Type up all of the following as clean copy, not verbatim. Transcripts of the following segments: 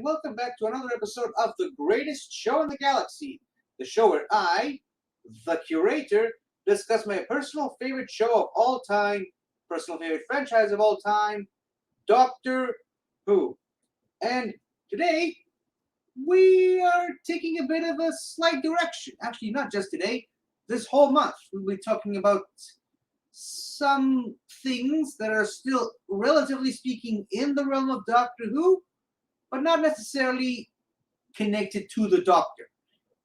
and welcome back to another episode of the greatest show in the galaxy. The show where I, the curator, discuss my personal favorite show of all time, personal favorite franchise of all time, Doctor Who. And today, we are taking a bit of a slight direction. Actually, not just today, this whole month. We'll be talking about some things that are still, relatively speaking, in the realm of Doctor Who, but not necessarily connected to the Doctor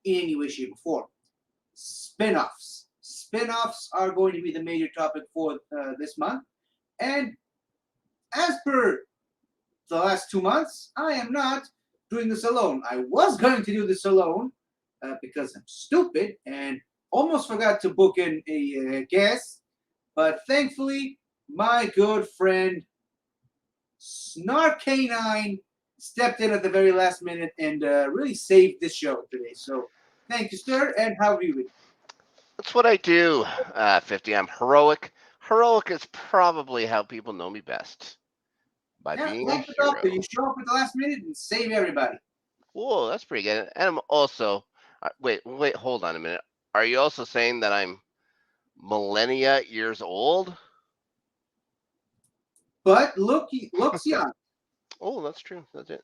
in any way, shape, or form. Spin-offs. Spin-offs are going to be the major topic for this month. And as per the last 2 months, I am not doing this alone. I was going to do this alone because I'm stupid and almost forgot to book in a guest. But thankfully, my good friend Snark K9 stepped in at the very last minute and really saved this show today. So thank you, sir. And how have you been? That's what I do, 50. I'm heroic. Heroic is probably how people know me best. By Yeah, being a like the Doctor, you hero. show up at the last minute and save everybody. Whoa, that's pretty good. And I'm also. Wait, hold on a minute. Are you also saying that I'm millennia years old? But looks young. Oh, that's true. That's it.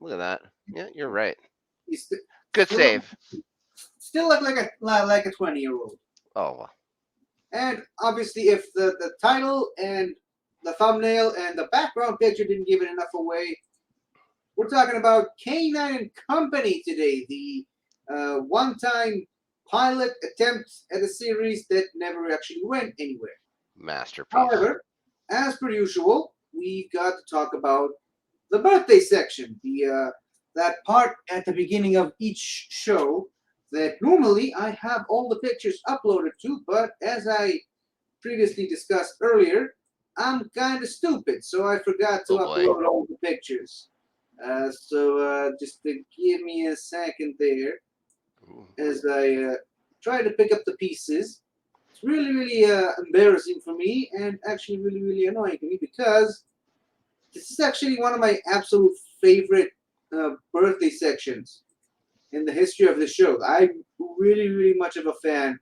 Look at that. Yeah, you're right. He's Good still look, save. still look like a 20-year-old. Oh, well. And obviously, if the title and the thumbnail and the background picture didn't give it enough away, we're talking about K9 and Company today, the one-time pilot attempt at a series that never actually went anywhere. Masterpiece. However, as per usual, we got to talk about the birthday section, the that part at the beginning of each show that normally I have all the pictures uploaded to, but as I previously discussed earlier, I'm kind of stupid, so I forgot to Oh boy. upload all the pictures. So just to give me a second there Ooh. as I try to pick up the pieces. It's really embarrassing for me and actually really annoying for me because this is actually one of my absolute favorite birthday sections in the history of the show. I'm really much of a fan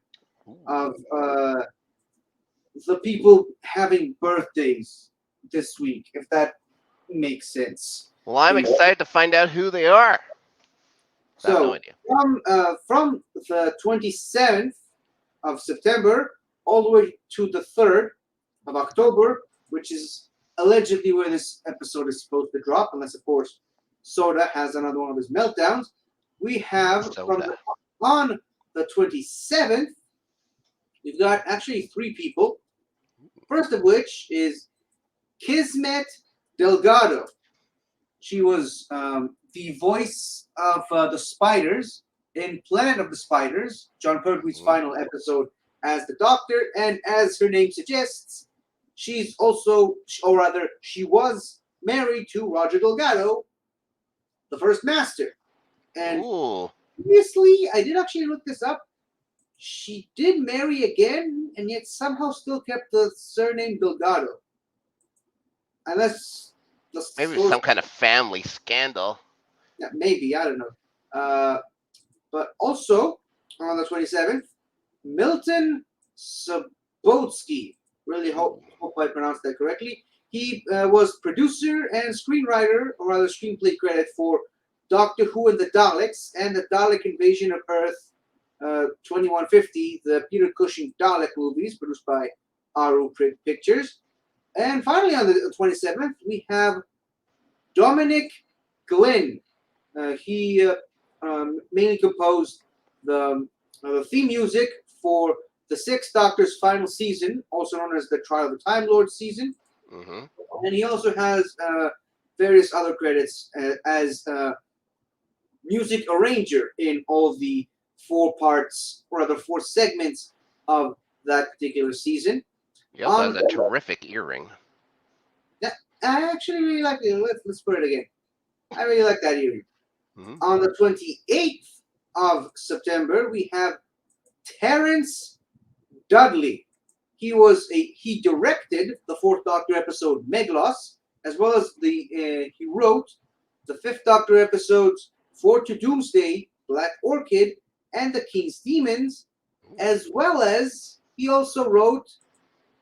of the people having birthdays this week, if that makes sense Well, to I'm you. excited to find out who they are. I have no So idea. from the 27th of September all the way to the 3rd of October, which is allegedly where this episode is supposed to drop, unless of course Soda has another one of his meltdowns. We have Soda. on the 27th, we've got actually three people. First of which is Kismet Delgado. She was the voice of the spiders in Planet of the Spiders, John Pertwee's Mhm. final episode as the Doctor, and as her name suggests, she's also, or rather, she was married to Roger Delgado, the first Master. And Ooh. previously, I did actually look this up. She did marry again, and yet somehow still kept the surname Delgado. Unless the Maybe source, some kind of family scandal. yeah, maybe, I don't know. But also, on the 27th, Milton Subotsky. Really hope I pronounced that correctly. He was producer and screenwriter, or rather screenplay credit for Doctor Who and the Daleks and the Dalek Invasion of Earth 2150, the Peter Cushing Dalek movies produced by Aru Pictures. And finally, on the 27th, we have Dominic Glynn. He mainly composed the theme music for the Sixth Doctor's final season, also known as the Trial of the Time Lord season. Mm-hmm. And he also has various other credits as music arranger in all the four parts, or rather four segments of that particular season. He also has On a terrific earring. that, I actually really like it. Let's put it again. I really like that earring. Mm-hmm. On the 28th of September, we have Terence Dudley. He directed the Fourth Doctor episode Meglos, as well as he wrote The Fifth Doctor episodes Four to Doomsday, Black Orchid, and the King's Demons, as well as he also wrote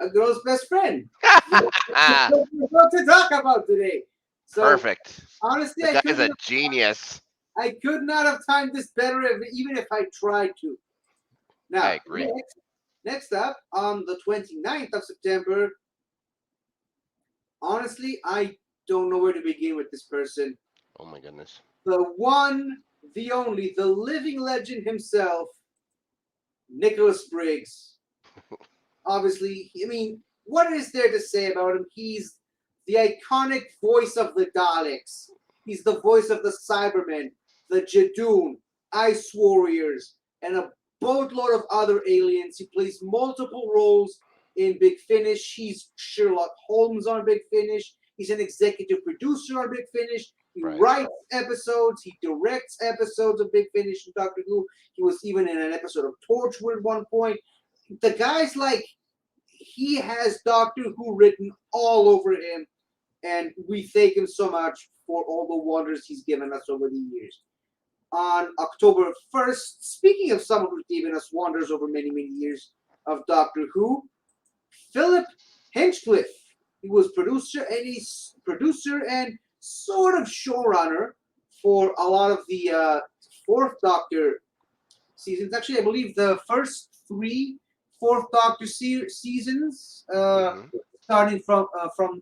A Girl's Best Friend. What we're about to talk about today. So Perfect. honestly, The guy's a genius. I could not have timed this better even if I tried to. I Now, agree. next up on the 29th of September, honestly, I don't know where to begin with this person. Oh my goodness. The one, the only, the living legend himself, Nicholas Briggs. Obviously, I mean, what is there to say about him? He's the iconic voice of the Daleks. He's the voice of the Cybermen, the Jadoon, Ice Warriors, and a boatload of other aliens. He plays multiple roles in Big Finish. He's Sherlock Holmes on Big Finish. He's an executive producer on Big Finish. He Right. writes episodes. He directs episodes of Big Finish and Doctor Who. He was even in an episode of Torchwood at one point. The guy's like, he has Doctor Who written all over him, and we thank him so much for all the wonders he's given us over the years. On October 1st, speaking of someone who's given us wonders over many, many years of Doctor Who, Philip Hinchcliffe. He was producer and sort of showrunner for a lot of the Fourth Doctor seasons. Actually, I believe the first three Fourth Doctor seasons, Hmm. starting from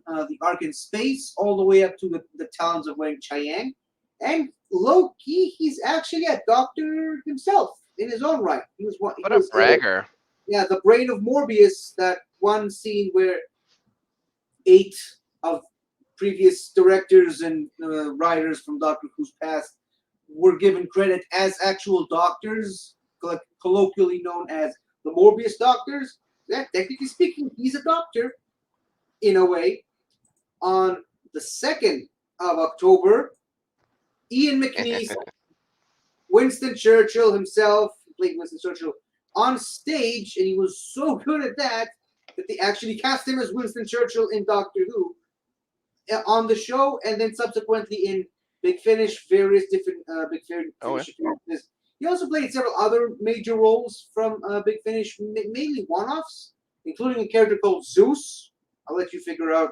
the Ark in Space all the way up to the towns of Wang Chiang. And low key, he's actually a doctor himself in his own right. He was one. He What a was the bragger. yeah, the brain of Morbius. That one scene where 8 of previous directors and writers from Doctor Who's past were given credit as actual doctors, colloquially known as the Morbius doctors. Yeah, technically speaking, he's a doctor in a way. On the 2nd of October, Ian McNeice, Winston Churchill himself, played Winston Churchill on stage, and he was so good at that that they actually cast him as Winston Churchill in Doctor Who on the show, and then subsequently in Big Finish, various different Big Oh yeah. Finish appearances. He also played several other major roles from Big Finish, mainly one-offs, including a character called Zeus. I'll let you figure out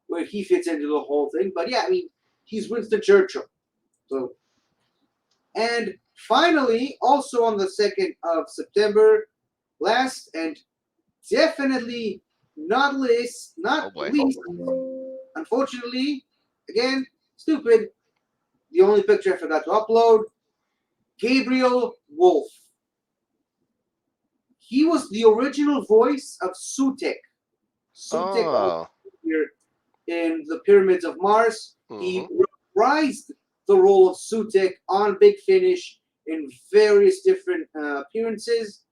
where he fits into the whole thing. But yeah, I mean, he's Winston Churchill. So, and finally, also on the 2nd of September, last and definitely not Oh boy. least, unfortunately, again, stupid. The only picture I forgot to upload, Gabriel Wolf. He was the original voice of Sutek. Sutek Oh. here in the Pyramids of Mars. Hmm. He reprised the role of Sutek on Big Finish in various different appearances.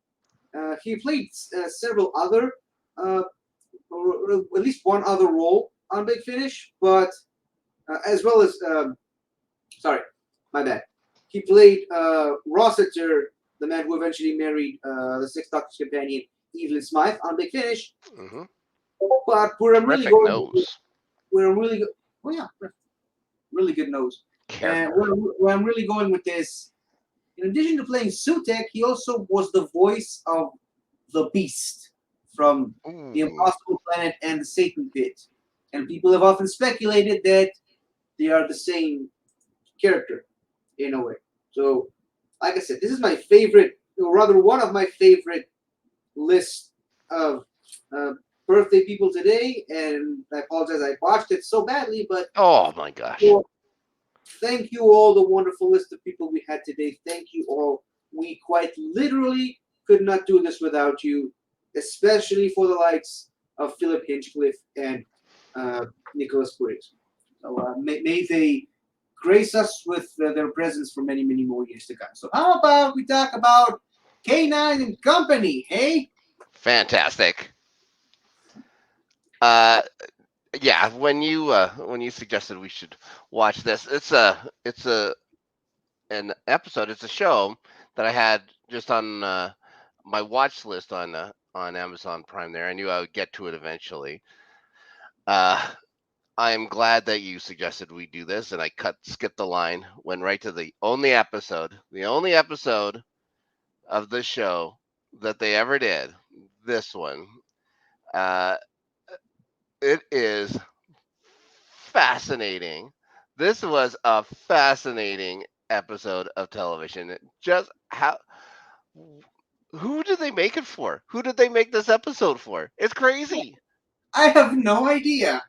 He played several other, or at least one other role on Big Finish, but as well as, sorry, my bad. He played Rossiter, the man who eventually married the Sixth Doctor's companion, Evelyn Smythe, on Big Finish. Hmm. But where I'm really Terrific going, nose. where I'm really, oh yeah, really good nose. And Character. where I'm really going with this, in addition to playing Sutek, he also was the voice of the Beast from the Ooh. Impossible Planet and the Satan Pit. And people have often speculated that they are the same character in a way. So, like I said, this is my favorite, or rather one of my favorite lists of uh, birthday people today. And I apologize, I botched it so badly, but Oh my gosh. well, thank you all, the wonderful list of people we had today. Thank you all. We quite literally could not do this without you, especially for the likes of Philip Hinchcliffe and Nicholas Briggs. So may they grace us with their presence for many, many more years to come. So how about we talk about K9 and Company, hey? Fantastic. Uh, yeah. When you suggested we should watch this, it's a an episode. It's a show that I had just on my watch list on Amazon Prime. There, I knew I would get to it eventually. Uh, I am glad that you suggested we do this, and I skipped the line, went right to the only episode of the show that they ever did. This one, uh, it is fascinating. This was a fascinating episode of television. Just how, who did they make it for? Who did they make this episode for? It's crazy. I have no idea.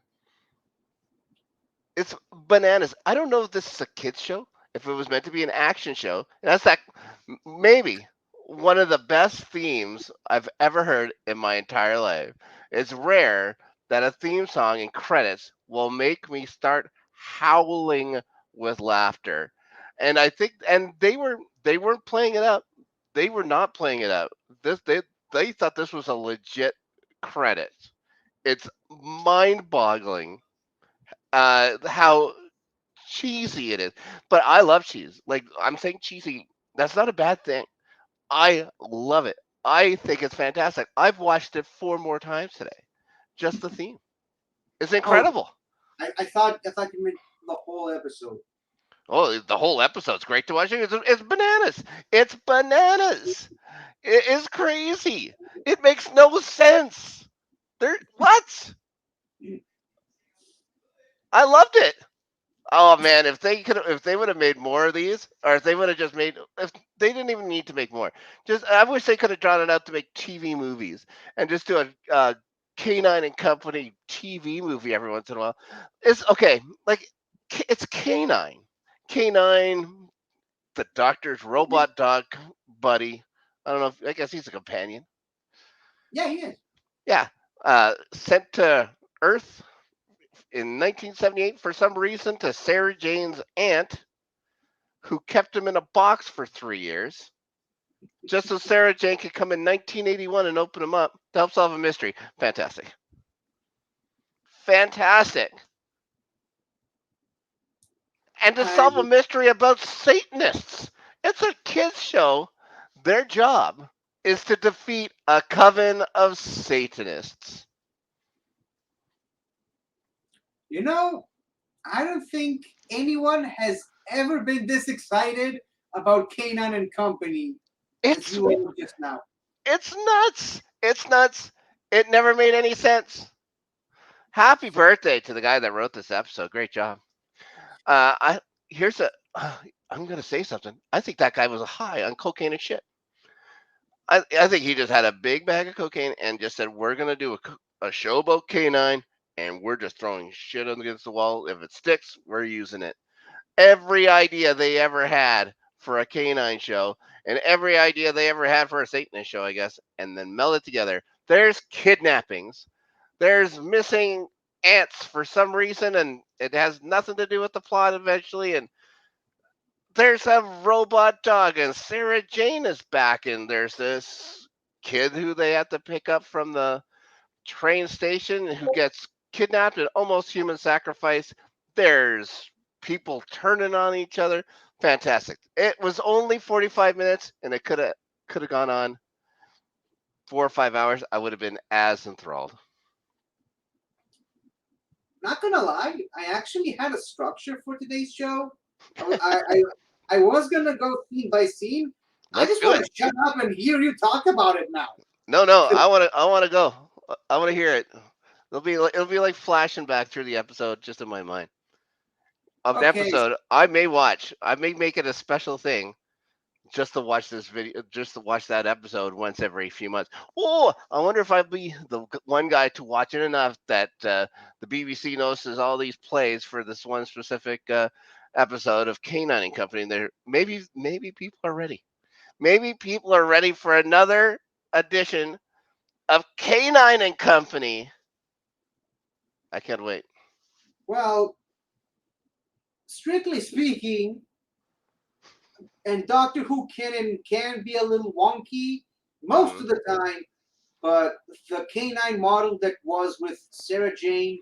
It's bananas. I don't know if this is a kids show, if it was meant to be an action show. And that's maybe one of the best themes I've ever heard in my entire life. It's rare that a theme song and credits will make me start howling with laughter. And I think and they weren't playing it up. They were not playing it up. This they thought this was a legit credit. It's mind-boggling how cheesy it is. But I love cheese. Like I'm saying cheesy, that's not a bad thing. I love it. I think it's fantastic. I've watched it 4 more times today. Just the theme. It's Oh, incredible. I thought you meant the whole episode. Oh, the whole episode's great to watch. It's bananas. It's bananas. It is crazy. It makes no sense. There what? I loved it. Oh man, if they would have made more of these, or if they would have just made, if they didn't even need to make more, just I wish they could have drawn it out to make TV movies and just do a Canine and Company TV movie every once in a while. It's okay, like it's Canine, the doctor's robot dog buddy. I don't know. I guess he's a companion. Yeah, he is. Yeah, sent to Earth in 1978 for some reason to Sarah Jane's aunt who kept him in a box for 3 years, just so Sarah Jane could come in 1981 and open him up to help solve a mystery. Fantastic. Fantastic. And to I solve a mystery about Satanists. It's a kids' show. Their job is to defeat a coven of Satanists. you know, I don't think anyone has ever been this excited about Kanan and Company as It's you were just now. it's nuts. It's nuts. It never made any sense. Happy birthday to the guy that wrote this episode. Great job. I here's a. I'm gonna say something. I think that guy was high on cocaine and shit. I think he just had a big bag of cocaine and just said, "We're gonna do a show about canine, and we're just throwing shit against the wall. If it sticks, we're using it." Every idea they ever had for a canine show, and every idea they ever had for a Satanist show, I guess, and then meld it together. There's kidnappings. There's missing ants for some reason, and it has nothing to do with the plot eventually. And there's a robot dog, and Sarah Jane is back, and there's this kid who they have to pick up from the train station who gets kidnapped and almost human sacrifice. There's people turning on each other. Fantastic. It was only 45 minutes, and it could have gone on 4 or 5 hours. I would have been as enthralled. Not gonna lie, I actually had a structure for today's show. I was gonna go scene by scene. I Let's just do want it. to shut up and hear you talk about it now. No, no, I want to go. I want to hear it. It'll be like flashing back through the episode just in my mind. Of an Okay, episode I may watch. I may make it a special thing just to watch this video, just to watch that episode once every few months. Oh, I wonder if I'd be the one guy to watch it enough that the BBC notices all these plays for this one specific episode of Canine and Company. And there, maybe people are ready. Maybe people are ready for another edition of Canine and Company. I can't wait. well, strictly speaking, and Doctor Who can be a little wonky most Hmm. of the time, but the K9 model that was with Sarah Jane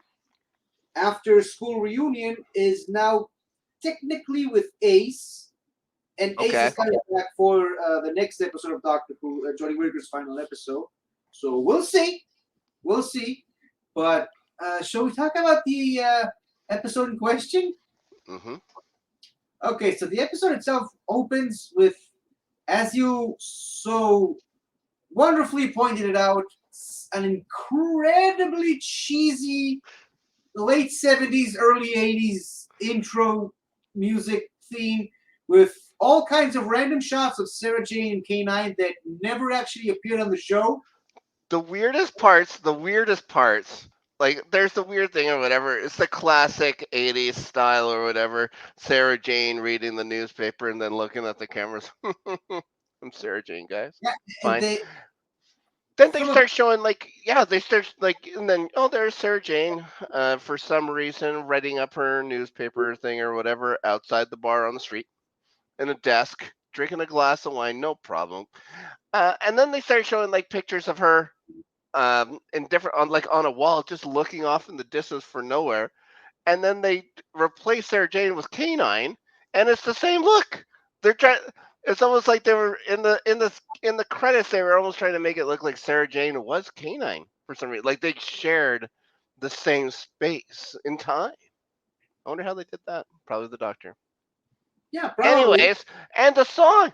after school reunion is now technically with Ace, and Ace Okay. is coming back for the next episode of Doctor Who, Jodie Whittaker's final episode. So we'll see, we'll see. But shall we talk about the episode in question? Mm-hmm. Okay, so the episode itself opens with, as you so wonderfully pointed it out, an incredibly cheesy late 70s, early 80s intro music theme with all kinds of random shots of Sarah Jane and K9 that never actually appeared on the show. The weirdest parts, like there's the weird thing or whatever. It's the classic '80s style or whatever. Sarah Jane reading the newspaper and then looking at the cameras. I'm Sarah Jane, guys. Yeah, and Fine. they Then they some of start showing like, yeah, they start like, and then oh, there's Sarah Jane, for some reason writing up her newspaper thing or whatever outside the bar on the street in a desk, drinking a glass of wine, no problem. And then they start showing like pictures of her in different on like on a wall, just looking off in the distance for nowhere. And then they replace Sarah Jane with Canine, and it's the same look. They're trying. It's almost like they were in the credits. They were almost trying to make it look like Sarah Jane was Canine for some reason. Like they shared the same space in time. I wonder how they did that. Probably the doctor. yeah, probably. Anyways, and the song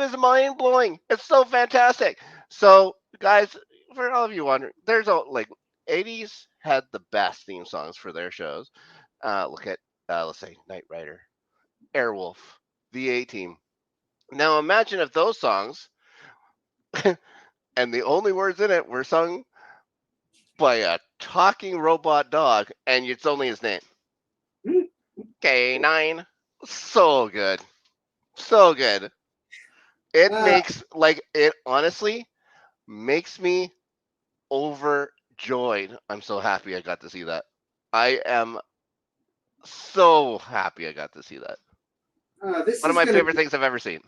is mind blowing. It's so fantastic. So, guys, for all of you wondering, there's a like '80s had the best theme songs for their shows. Look at let's say Knight Rider, Airwolf, the A Team. Now imagine if those songs and the only words in it were sung by a talking robot dog, and it's only his name. Hmm. K9. So good. So good. It Uh, makes like it honestly makes me overjoyed. I'm so happy I got to see that. I am so happy I got to see that. this One of is my gonna favorite things I've ever seen.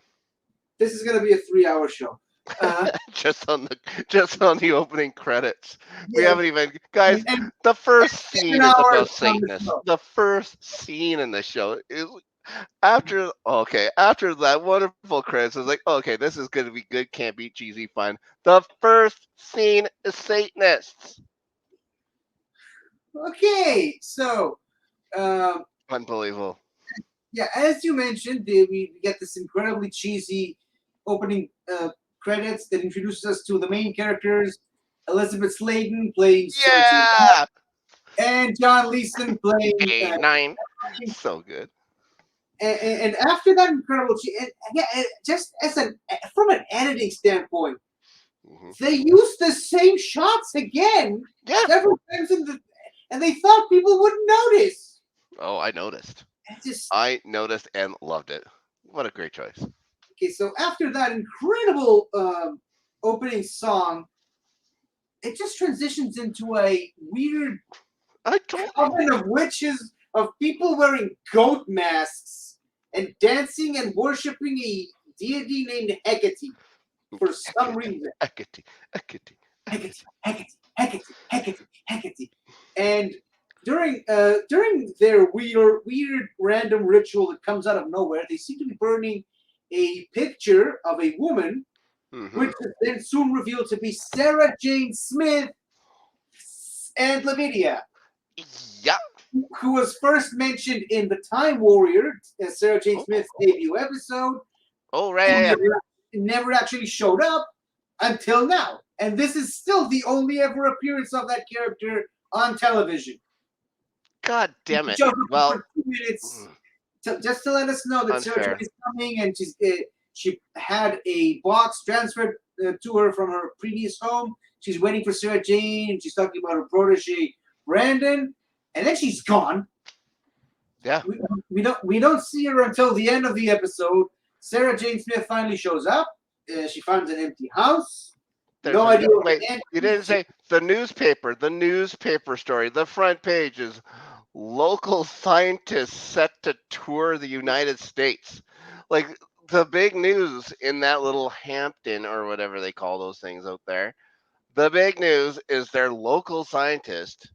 this is gonna be a 3 hour show. Uh, just on the opening credits. We yeah, haven't even guys, and the first 7 scene is hours about on the Satanists. show. The first scene in the show is after that wonderful credits, it's like, okay, this is gonna be good, can't be cheesy fun. The first scene is Satanists. Okay, so um, Unbelievable. yeah, as you mentioned, we get this incredibly cheesy opening credits that introduces us to the main characters: Elizabeth Sladen playing Sarah Jane, Yeah. and John Leeson playing. A9. So good. And after that incredible, and yeah, just as an from an editing standpoint, Hmm. they used the same shots again Yeah. several times and they thought people wouldn't notice. Oh, I noticed. And just I noticed and loved it. What a great choice. okay, so after that incredible opening song, it just transitions into a weird I told you. coven of witches of people wearing goat masks and dancing and worshiping a deity named Hecate for some Hecate, reason. Hecate, Hecate, Hecate, Hecate. Hecate, Hecate, Hecate, Hecate. And during their weird random ritual that comes out of nowhere, they seem to be burning a picture of a woman, Hmm. which is then soon revealed to be Sarah Jane Smith and Lavinia, Yeah. who was first mentioned in the Time Warrior, Sarah Jane Oh, Smith's debut episode, oh, right. and Yeah, yeah. never actually showed up until now. And this is still the only ever appearance of that character on television. God damn She it. shows up Well, for 2 minutes mm, just to let us know that surgery unfair. is coming, and she had a box transferred to her from her previous home. She's waiting for Sarah Jane, and she's talking about her protege Brandon, and then she's gone. Yeah. We, we don't see her until the end of the episode. Sarah Jane Smith finally shows up. She finds an empty house. There's No a idea what wait. the end You is. didn't say the newspaper. The newspaper story. The front page is local scientists set to tour the United States. Like the big news in that little Hampton or whatever they call those things out there. The big news is their local scientist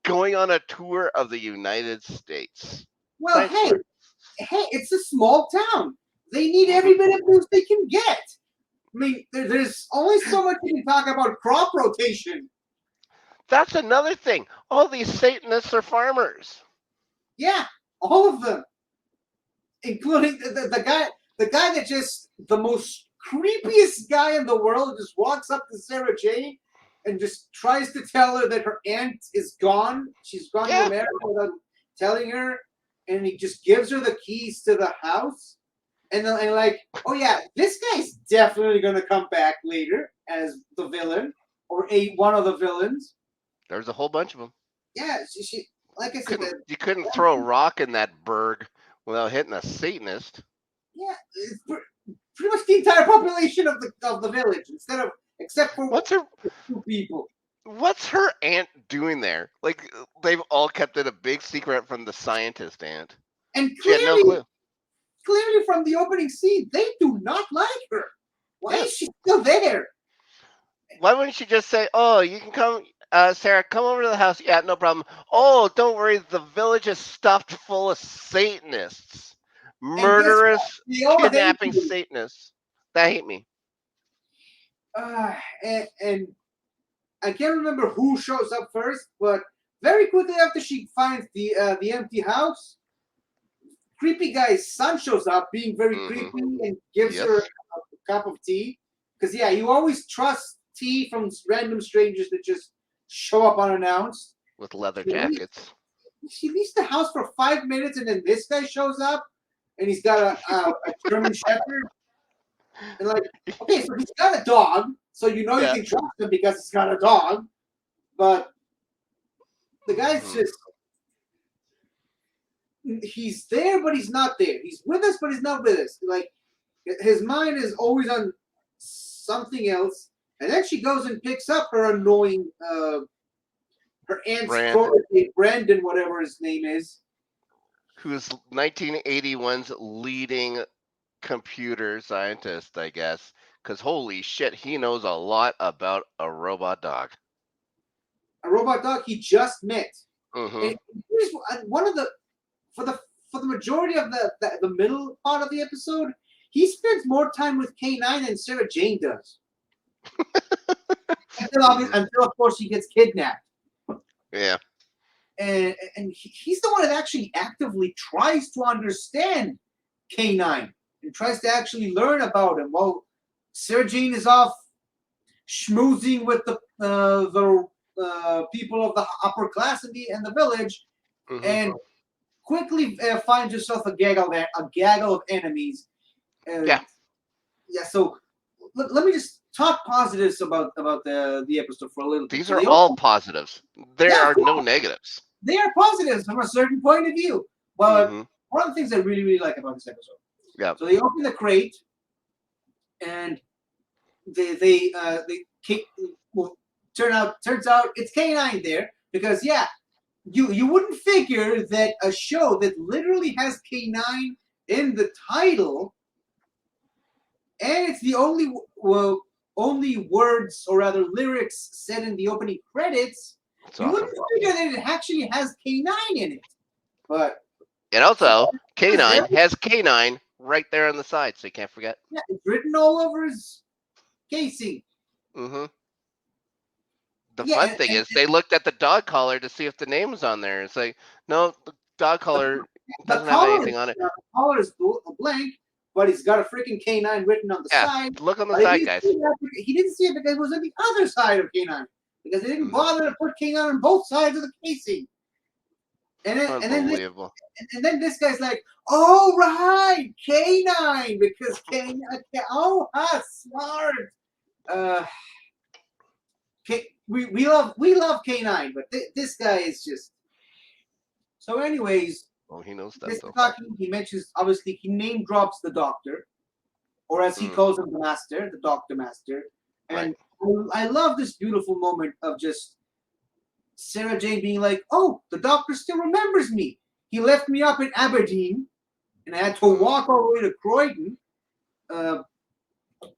going on a tour of the United States. Well, Science hey, tour. it's a small town. They need every bit of news they can get. I mean, there's only so much you can talk about crop rotation. That's another thing. All these Satanists are farmers. Yeah, all of them, including the guy that just the most creepiest guy in the world just walks up to Sarah Jane and just tries to tell her that her aunt is gone. She's gone to Yeah, America without telling her, and he just gives her the keys to the house. And like, oh yeah, this guy's definitely gonna come back later as the villain or one of the villains. there's a whole bunch of them. Yeah, she like I said, You couldn't throw a rock in that berg without hitting a Satanist. yeah, it's pretty much the entire population of the village, except for What's her two people. What's her aunt doing there? Like they've all kept it a big secret from the scientist aunt. And She had no clue. clearly from the opening scene, they do not like her. Why Yeah. is she still there? Why wouldn't she just say, "Oh, you can come, Sarah, come over to the house." Yeah, no problem. Oh, don't worry, the village is stuffed full of Satanists, And guess what? murderous, They all hate kidnapping you. Satanists. That hate me. And I can't remember who shows up first, but very quickly after she finds the empty house, creepy guy's son shows up, being very Mm-hmm. creepy, and gives her Yes, a cup of tea. Because yeah, you always trust tea from random strangers that just show up unannounced. with leather She leaves, jackets. she leaves the house for 5 minutes, and then this guy shows up, and he's got a German Shepherd, and like, okay, so he's got a dog, so you know you Yeah. can trust him because he's got a dog, but the guy's Mm-hmm. just he's there, but he's not there. He's with us, but he's not with us. Like his mind is always on something else, and then she goes and picks up her annoying her aunt's Brand, protege, Brandon, whatever his name is. who's 1981's leading computer scientist, I guess. Because holy shit, he knows a lot about a robot dog. A robot dog he just met. Mm-hmm. And here's one of the for the for the majority of the middle part of the episode, he spends more time with K9 than Sarah Jane does. Mm-hmm. Until of course he gets kidnapped. Yeah. And he's the one that actually actively tries to understand K9 and tries to actually learn about him. While Sarah Jane is off schmoozing with the people of the upper class in the village, Mm-hmm. and quickly finds herself a gaggle of enemies. Yeah. Yeah, so let me just talk positives about the episode for a little bit. These So are they all open, positives. There yeah, of are no course, negatives. they are positives from a certain point of view. But Mm-hmm. one of the things I really really like about this episode. Yeah. So they open the crate and they kick. Well, turns out it's K9 there because yeah, you wouldn't figure that a show that literally has K9 in the title and it's the only words or rather lyrics said in the opening credits. It's You awesome. wouldn't figure that it actually has K9 in it, but And so also, it's there. K9 has K9 right there on the side, so you can't forget. Yeah, it's written all over his casing. Mm-hmm. The Yeah, fun thing is they looked at the dog collar to see if the name was on there. It's like, no, the dog the, collar the doesn't have collar anything on it. the collar is blank, but he's got a freaking K9 written on the Yeah, side. look on the But he side, didn't see guys. he didn't see it because it was on the other side of K9 because they didn't Mm-hmm. bother to put K9 on both sides of the casing. And then and then this Unbelievable. and then this guy's like, "Oh right, K9 because K9. Oh, smart. Uh, we love K9, but this guy is just so. Anyways, Oh, he knows stuff Mr. though. Talking, he mentions obviously he name drops the doctor, or as he Mm, calls him, the master, the doctor master, right. and I love this beautiful moment of just Sarah Jane being like, "Oh, the doctor still remembers me. He left me up in Aberdeen, and I had to Mm. walk all the way to Croydon, uh,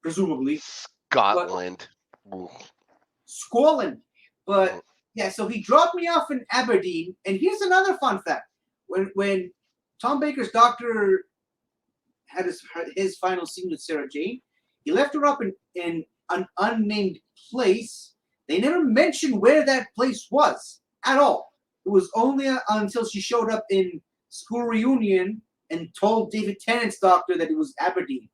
presumably, but Scotland. Ooh. Scotland. But Mm, yeah, so he dropped me off in Aberdeen. And here's another fun fact: when Tom Baker's doctor had his final scene with Sarah Jane, he left her up in an unnamed place. They never mentioned where that place was at all. It was only until she showed up in school reunion and told David Tennant's doctor that it was Aberdeen.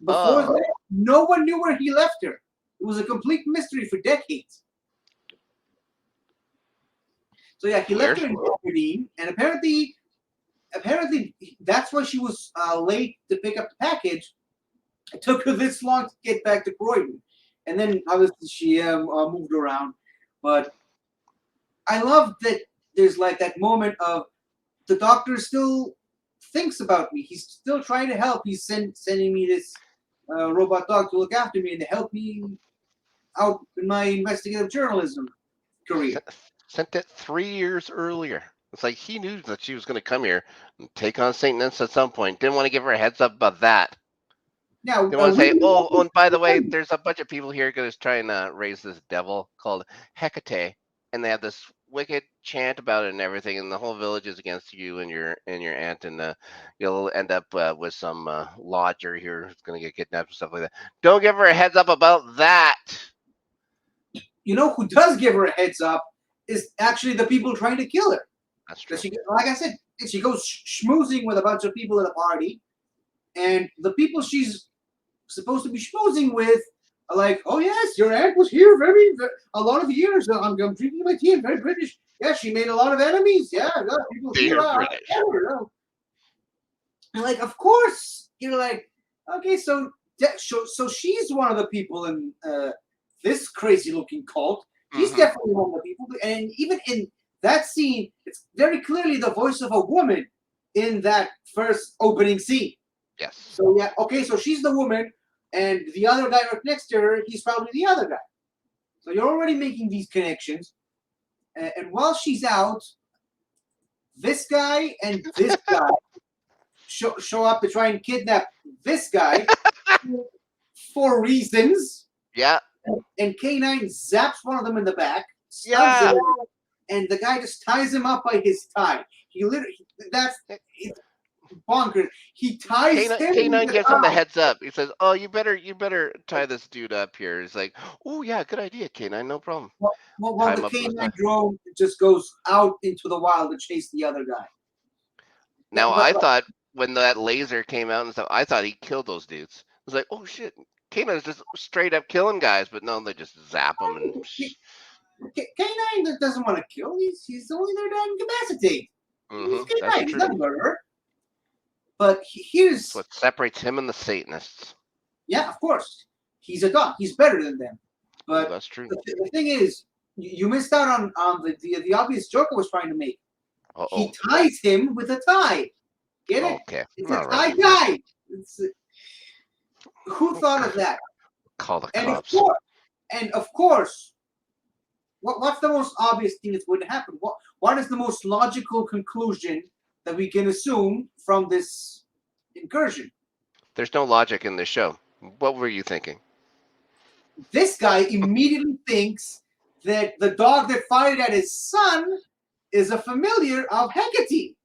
Before Oh, that, no one knew where he left her. It was a complete mystery for decades. So yeah, he left weird. her in Aberdeen, and apparently that's why she was late to pick up the package. It took her this long to get back to Croydon, and then obviously she moved around. But I love that there's like that moment of the doctor still thinks about me. He's still trying to help. He's sending me this robot dog to look after me and to help me out in my investigative journalism career. Sent, sent it 3 years earlier. It's like he knew that she was going to come here and take on Saint Nice at some point. Didn't want to give her a heads up about that. Now, They want to say, we oh, and by the way, there's a bunch of people here going to try and raise this devil called Hecate, and they have this wicked chant about it and everything, and the whole village is against you and your aunt, and you'll end up with some lodger here who's going to get kidnapped and stuff like that. Don't give her a heads up about that. you know who does give her a heads up is actually the people trying to kill her. That's Because true. she, like I said, she goes schmoozing with a bunch of people at a party, and the people she's supposed to be schmoozing with are like, "Oh yes, your aunt was here a lot of years. I'm drinking my tea. I'm very British. Yeah, she made a lot of enemies. Yeah, yeah, people here They're are." British. And like, of course, you're like, okay, so she's one of the people in this crazy looking cult. She's Hmm. definitely one of the people. And even in that scene, it's very clearly the voice of a woman in that first opening scene. Yes. So yeah, okay, so she's the woman, and the other guy right next to her, he's probably the other guy. So you're already making these connections. And while she's out, this guy and this guy show up to try and kidnap this guy for reasons. Yeah. And K9 zaps one of them in the back, stuns Yeah. him, and the guy just ties him up by his tie. He literally, that's it's bonkers. He ties him with K9 the gives him the tie. heads up. He says, "Oh, you better tie this dude up here." He's like, "Oh yeah, good idea, K9, no problem." While Tie the him up with a K9 tie. drone just goes out into the wild to chase the other guy. Now I But thought when that laser came out and stuff, I thought he killed those dudes. I was like, "Oh shit, K9's just straight up killing guys," but no, they just zap them and. K9 doesn't want to kill. He's only there to incapacitate. He's That's K9. He's true. not a murderer. But That's here's what separates him and the Satanists. yeah, of course, he's a dog. He's better than them. Oh, But that's true. the thing is, you missed out on the obvious joke I was trying to make. Uh He oh. ties him with a tie. Get it? Okay. It's a All right. tie guy. It's, who thought of that? Call the And of cops. course, and of course, what's the most obvious thing that's going to happen? What is the most logical conclusion that we can assume from this incursion? There's no logic in this show. What were you thinking? This guy immediately thinks that the dog that fired at his son is a familiar of Hecate.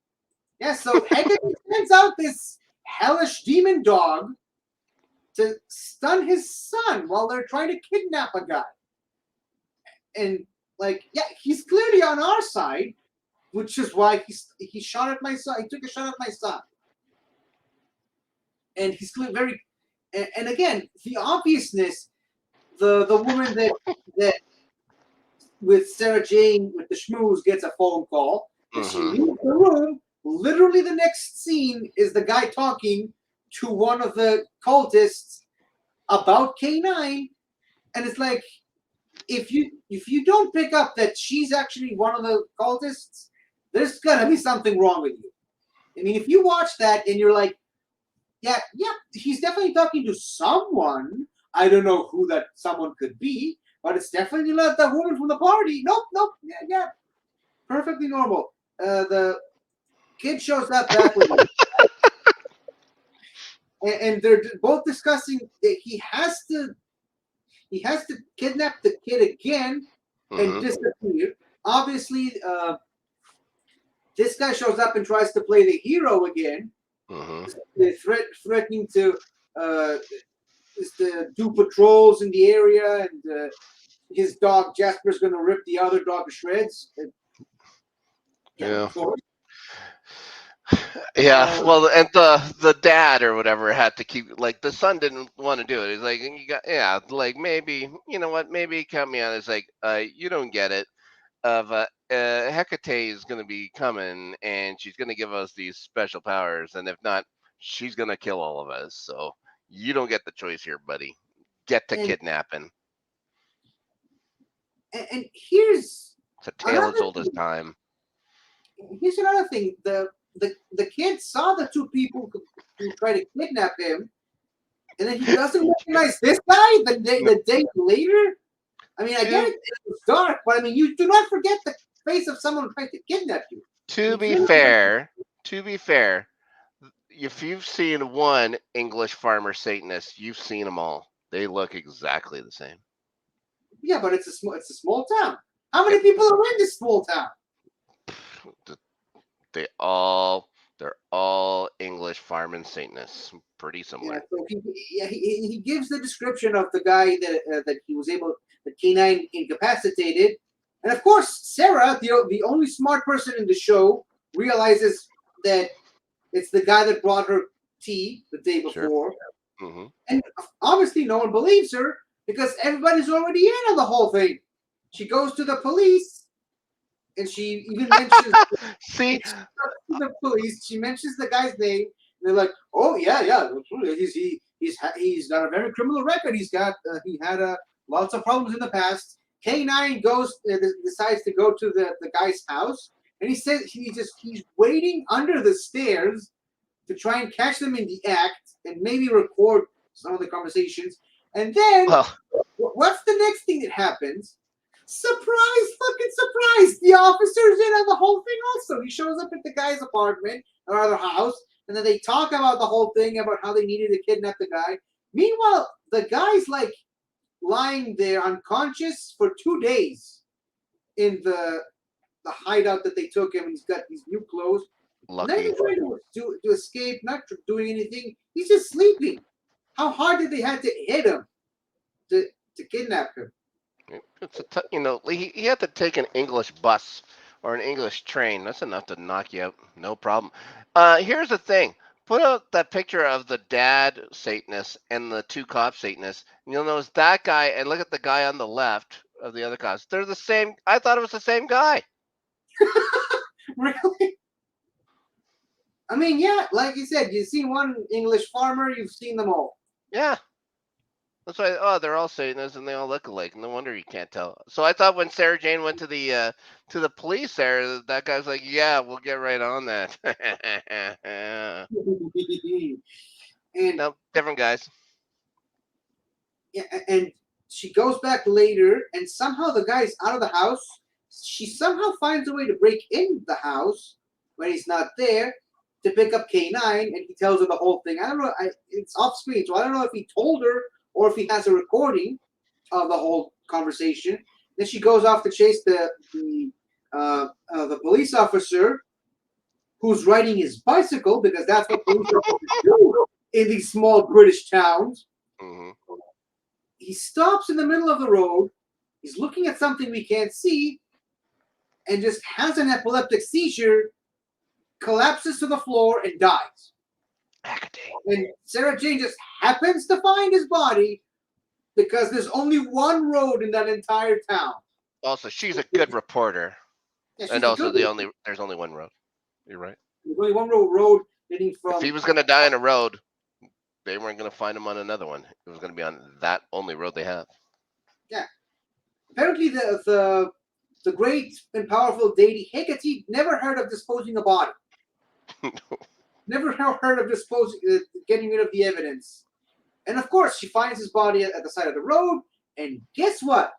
Yeah, so Hecate sends out this hellish demon dog to stun his son while they're trying to kidnap a guy. And like, yeah, he's clearly on our side, which is why he shot at my son. He took a shot at my son, and he's very. And again, the obviousness, the woman that with Sarah Jane with the schmooze gets a phone call, and she Mm-hmm. leaves the room. Literally, the next scene is the guy talking to one of the cultists about K9, and it's like if you don't pick up that she's actually one of the cultists, there's gonna be something wrong with you. I mean, if you watch that and you're like, yeah, he's definitely talking to someone. I don't know who that someone could be, but it's definitely not the woman from the party. Nope, yeah, perfectly normal. The kid shows up back with him, and they're both discussing that he has to kidnap the kid again and Mm-hmm. disappear. Obviously, this guy shows up and tries to play the hero again. Mm-hmm. They're threatening uh, to do patrols in the area, and his dog Jasper's going to rip the other dog to shreds. Yeah, of Yeah. course. Yeah, Uh, well, and the dad or whatever had to keep like the son didn't want to do it. He's like, you got yeah, like maybe you know what, maybe count me on. It's like, you don't get it. Of Hecate is going to be coming, and she's going to give us these special powers, and if not, she's going to kill all of us. So you don't get the choice here, buddy. Get to and, kidnapping. and here's It's a tale as another old as thing. time. Here's another thing. The kid saw the two people who try to kidnap him, and then he doesn't recognize this guy No, the day later. I mean, I get to it, it was dark, but I mean, you do not forget the face of someone trying to kidnap you. to You be clearly fair, to be fair, if you've seen one English farmer Satanist, you've seen them all. They look exactly the same. yeah, but it's a small town. How many Yep. people are in this small town? They all they're all English farming Satanists. Pretty Yeah, similar. so he gives the description of the guy that he was able the canine incapacitated, and of course Sarah, the only smart person in the show, realizes that it's the guy that brought her tea the day Sure. before, Hmm. and obviously no one believes her because everybody's already in on the whole thing. She goes to the police, and she even mentions See, the police. She mentions the guy's name. And they're like, "Oh yeah, yeah, he's got a very criminal record. He had lots of problems in the past." K9 decides to go to the guy's house, and he says he's waiting under the stairs to try and catch them in the act and maybe record some of the conversations. And then well, what's the next thing that happens? Surprise, fucking surprise! The officer's in on the whole thing also. He shows up at the guy's apartment or other house, and then they talk about the whole thing about how they needed to kidnap the guy. Meanwhile, the guy's like lying there unconscious for 2 days in the hideout that they took him. He's got these new clothes. Not even lucky. trying to escape, not doing anything. He's just sleeping. How hard did they have to hit him to, to kidnap him? He had to take an English bus or an English train. That's enough to knock you out. No problem. Here's the thing. Put out that picture of the dad Satanist and the two cop Satanists. And you'll notice that guy and look at the guy on the left of the other cops. They're the same. I thought it was the same guy. Really? I mean, yeah, like you said, you've seen one English farmer, you've seen them all. Yeah. That's why. Oh, they're all Satanists and they all look alike. No wonder you can't tell. So I thought when Sarah Jane went to the police there, that guy's like, "Yeah, we'll get right on that." and No, different guys. yeah, and she goes back later, and somehow the guy's out of the house. She somehow finds a way to break in the house when he's not there to pick up K9, and he tells her the whole thing. I don't know. It's off screen, so I don't know if he told her or if he has a recording of the whole conversation. Then she goes off to chase the police officer who's riding his bicycle because that's what police officers do in these small British towns. Hmm. He stops in the middle of the road. He's looking at something we can't see and just has an epileptic seizure, collapses to the floor, and dies. Hecate. And Sarah Jane just happens to find his body because there's only one road in that entire town. Also, she's a good reporter, Yeah, and she's a also good. there's only one road. You're right. There's only one road leading If he from. was gonna die on a road, they weren't gonna find him on another one. It was gonna be on that only road they have. Yeah. Apparently, the great and powerful deity Hecate never heard of disposing a body. Never heard of disposing, getting rid of the evidence. And of course, she finds his body at the side of the road. And guess what?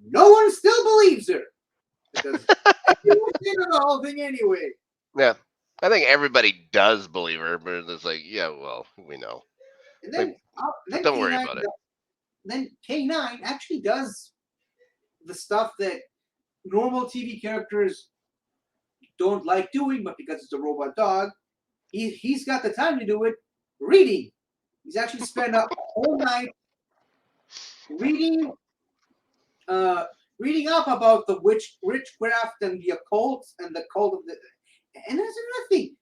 No one still believes her because everyone's into the whole thing anyway. Yeah, I think everybody does believe her, but it's like, yeah, well, we know. And Like, then don't K worry nine about it. then K9 actually does the stuff that normal TV characters don't like doing, but because it's a robot dog, he's got the time to do it. Reading. He's actually spent a whole night reading uh, reading up about the witchcraft and the occult and the cult of the. And there's another thing.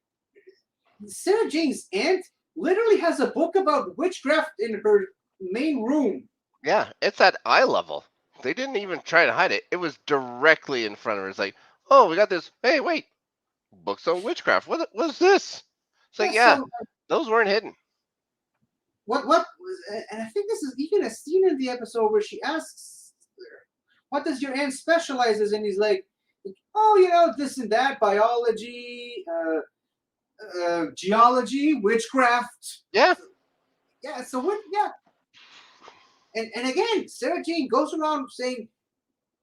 Sarah Jane's aunt literally has a book about witchcraft in her main room. Yeah, it's at eye level. They didn't even try to hide it. It was directly in front of her. It's like, oh, we got this. Hey, wait, books on witchcraft. What's this? It's like, Yeah, yeah, so those weren't hidden. what was, and I think this is even a scene in the episode where she asks, "What does your aunt specializes?" And he's like, "Oh, this and that, biology, geology, witchcraft." Yeah, Yeah, so what? Yeah, and again, Sarah Jane goes around saying,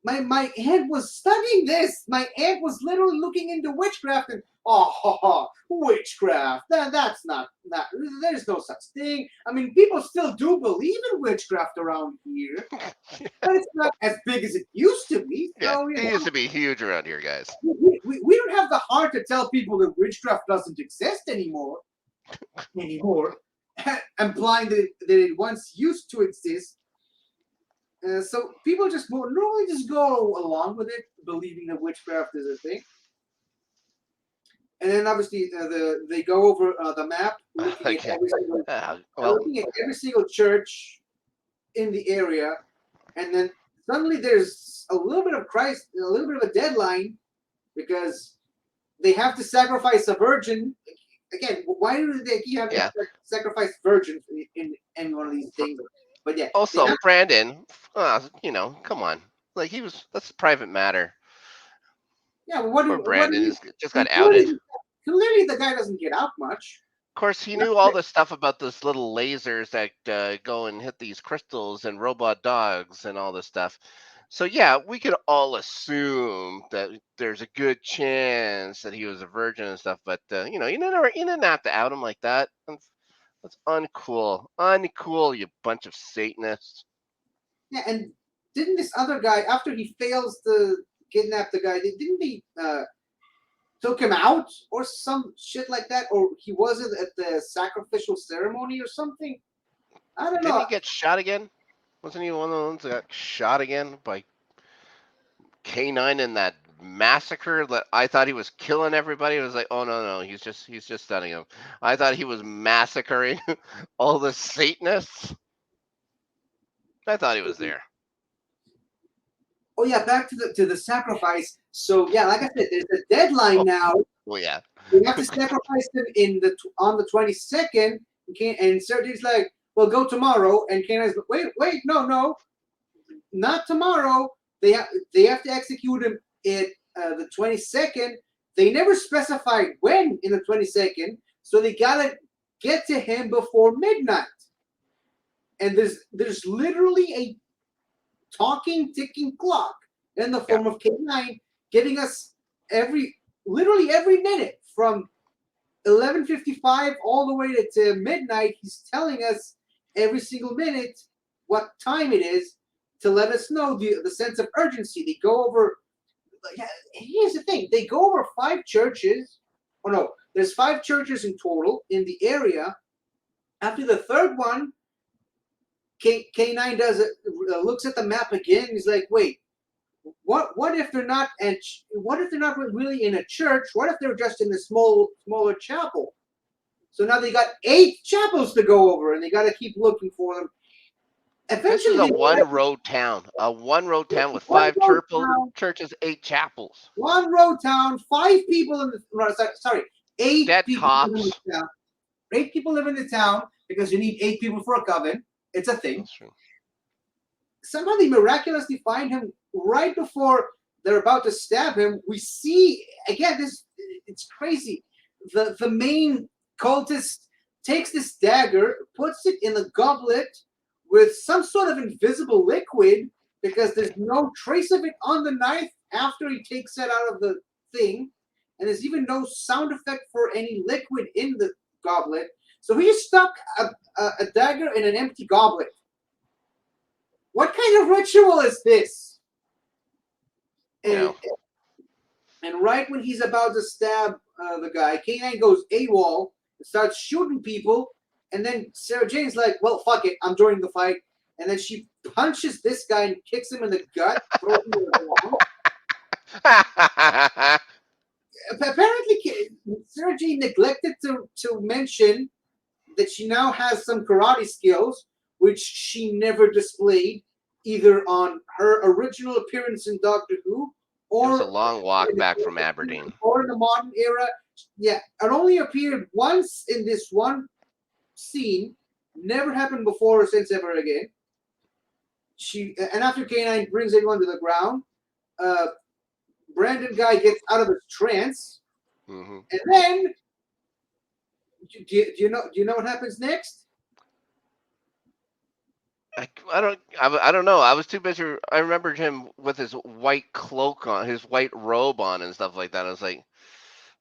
my aunt was studying this. My aunt was literally looking into witchcraft and witchcraft. That's not that. There's no such thing. I mean, people still do believe in witchcraft around here, but it's not as big as it used to be. yeah. So It used to be huge around here, guys. we don't have the heart to tell people that witchcraft doesn't exist anymore. Implying that it once used to exist. So people just normally just go along with it, believing that witchcraft is a thing. And then obviously they go over the map, looking at Okay. Well, looking at every single church in the area, and then suddenly there's a little bit of a deadline because they have to sacrifice a virgin. Again, why do they keep having yeah. to sacrifice virgins in one of these things? But yeah, they Also, have, Brandon, come on. Like that's a private matter. yeah. But Poor what do Brandon you? is just He got outed. clearly the guy doesn't get out much. Of course, he knew all the stuff about those little lasers that go and hit these crystals and robot dogs and all this stuff. So yeah, we could all assume that there's a good chance that he was a virgin and stuff. But you didn't have to out him like that. That's uncool. Uncool, you bunch of Satanists. Yeah, and didn't this other guy, after he fails to kidnap the guy, didn't they took him out or some shit like that? Or he wasn't at the sacrificial ceremony or something? I don't Didn't know. he get shot again? Wasn't he one of the ones that got shot again by K9 in that massacre that I thought he was killing everybody? It was like, oh no, he's just stunning him. I thought he was massacring all the Satanists. I thought he was there. Oh yeah, back to the sacrifice. So yeah, like I said, there's a deadline Oh, now. well, yeah. We have to sacrifice them on the 22nd. And Sergey's like, well, go tomorrow. And Canaan's like, wait, no, not tomorrow. They have to execute him at the 22nd. They never specified when in the 22nd, so they gotta get to him before midnight. And there's literally a talking, ticking clock in the Yeah. form of K9, giving us literally every minute from 11:55 all the way to midnight. He's telling us every single minute what time it is to let us know the sense of urgency. They go over. Here's the thing: they go over 5 churches. Oh no, there's 5 churches in total in the area. After the third one, K9 does it. Looks at the map again. He's like, "Wait, what if they're not? And what if they're not really in a church? What if they're just in a smaller chapel?" So now they got 8 chapels to go over, and they got to keep looking for them. This is Eventually, a they go one road town. A one road town with one five road town, churches, 8 chapels. 5 people in the no, sorry, eight Dead people live in cops. the town. 8 people live in the town because you need 8 people for a coven. It's a thing. That's true. Somehow they miraculously find him right before they're about to stab him. We see again it's crazy. The main cultist takes this dagger, puts it in a goblet with some sort of invisible liquid because there's no trace of it on the knife after he takes it out of the thing, and there's even no sound effect for any liquid in the goblet. So he stuck a dagger in an empty goblet. What kind of ritual is this? And No. and right when he's about to stab the guy, K9 goes AWOL and starts shooting people. And then Sarah Jane's like, "Well, fuck it, I'm joining the fight." and then she punches this guy and kicks him in the gut, throws him to the wall. Apparently, Sergey neglected to mention that she now has some karate skills, which she never displayed either on her original appearance in Doctor Who It was a or long walk back from Aberdeen. or in the modern era. Yeah, it only appeared once in this one scene. Never happened before or since ever again. And after K9 brings everyone to the ground, uh, Brandon guy gets out of his trance, Hmm. and then do you know what happens next? I don't know. I was too busy. I remembered him with his white cloak on, his white robe on, and stuff like that. I was like,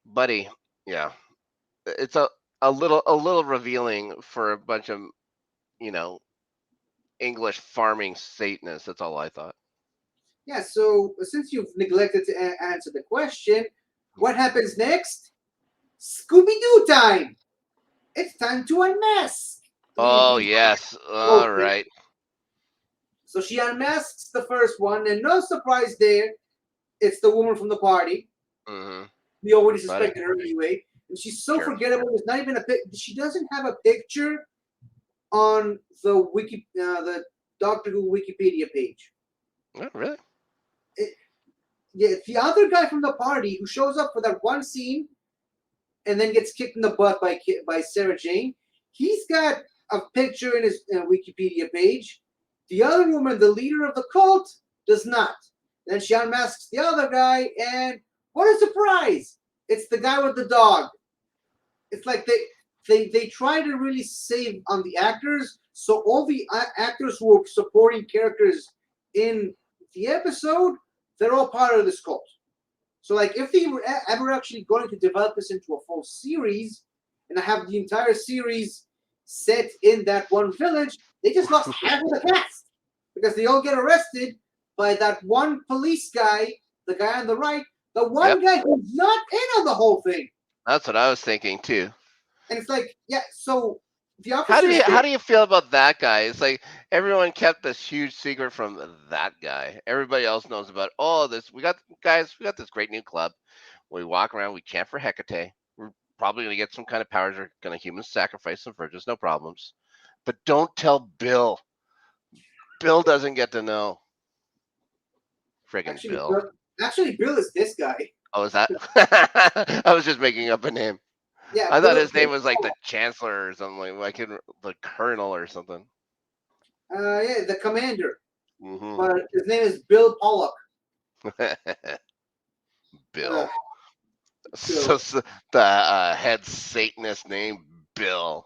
buddy, yeah, it's a little revealing for a bunch of you know English farming Satanists. That's all I thought. Yeah, so since you've neglected to answer the question, what happens next? Scooby Doo time! It's time to unmask the Oh entire yes, whole all thing. right. So she unmasks the first one, and no surprise there, it's the woman from the party. Hmm. We already Buddy, suspected her anyway. And she's so sure. forgettable. There's not even a she doesn't have a picture on the Doctor Who Wikipedia page. Oh, really? It, yeah, the other guy from the party who shows up for that one scene and then gets kicked in the butt by Sarah Jane. He's got a picture in his Wikipedia page. The other woman, the leader of the cult, does not. Then she unmasks the other guy, and what a surprise! It's the guy with the dog. It's like they try to really save on the actors, so all the actors who are supporting characters in the episode, they're all part of this cult. So, like, if they were ever actually going to develop this into a full series and have the entire series set in that one village, they just lost half of the cast because they all get arrested by that one police guy, the guy on the right, the Yep. one guy who's not in on the whole thing. That's what I was thinking too. And it's like, yeah, so the How do officers you there, how do you feel about that guy? It's like everyone kept this huge secret from that guy. Everybody else knows about. Oh, this we got guys. We got this great new club. We walk around. We chant for Hecate. We're probably gonna get some kind of powers. We're gonna human sacrifice some virgins. No problems. But don't tell Bill. Bill doesn't get to know. Friggin' actually, Bill. Bill is this guy. Oh, is that? I was just making up a name. Yeah, I thought his Bill name was like the Chancellor or something, the Colonel or something. yeah, the commander. Hmm. But his name is Bill Pollock. Uh, Bill. So, Bill. so the head Satanist named Bill,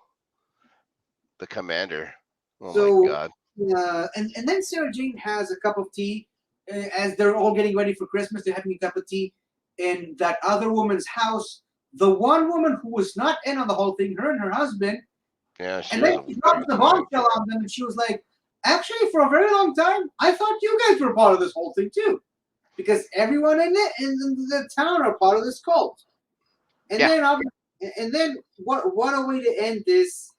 the commander. Oh my So, God. and then Sarah Jane has a cup of tea as they're all getting ready for Christmas. They're having a cup of tea in that other woman's house. The one woman who was not in on the whole thing, her and her husband, Yeah, she and then was a she very drops the weird. bombshell on them, and she was like, "Actually, for a very long time, I thought you guys were part of this whole thing too, because everyone in the town are part of this cult." And Yeah, then, what a way to end this.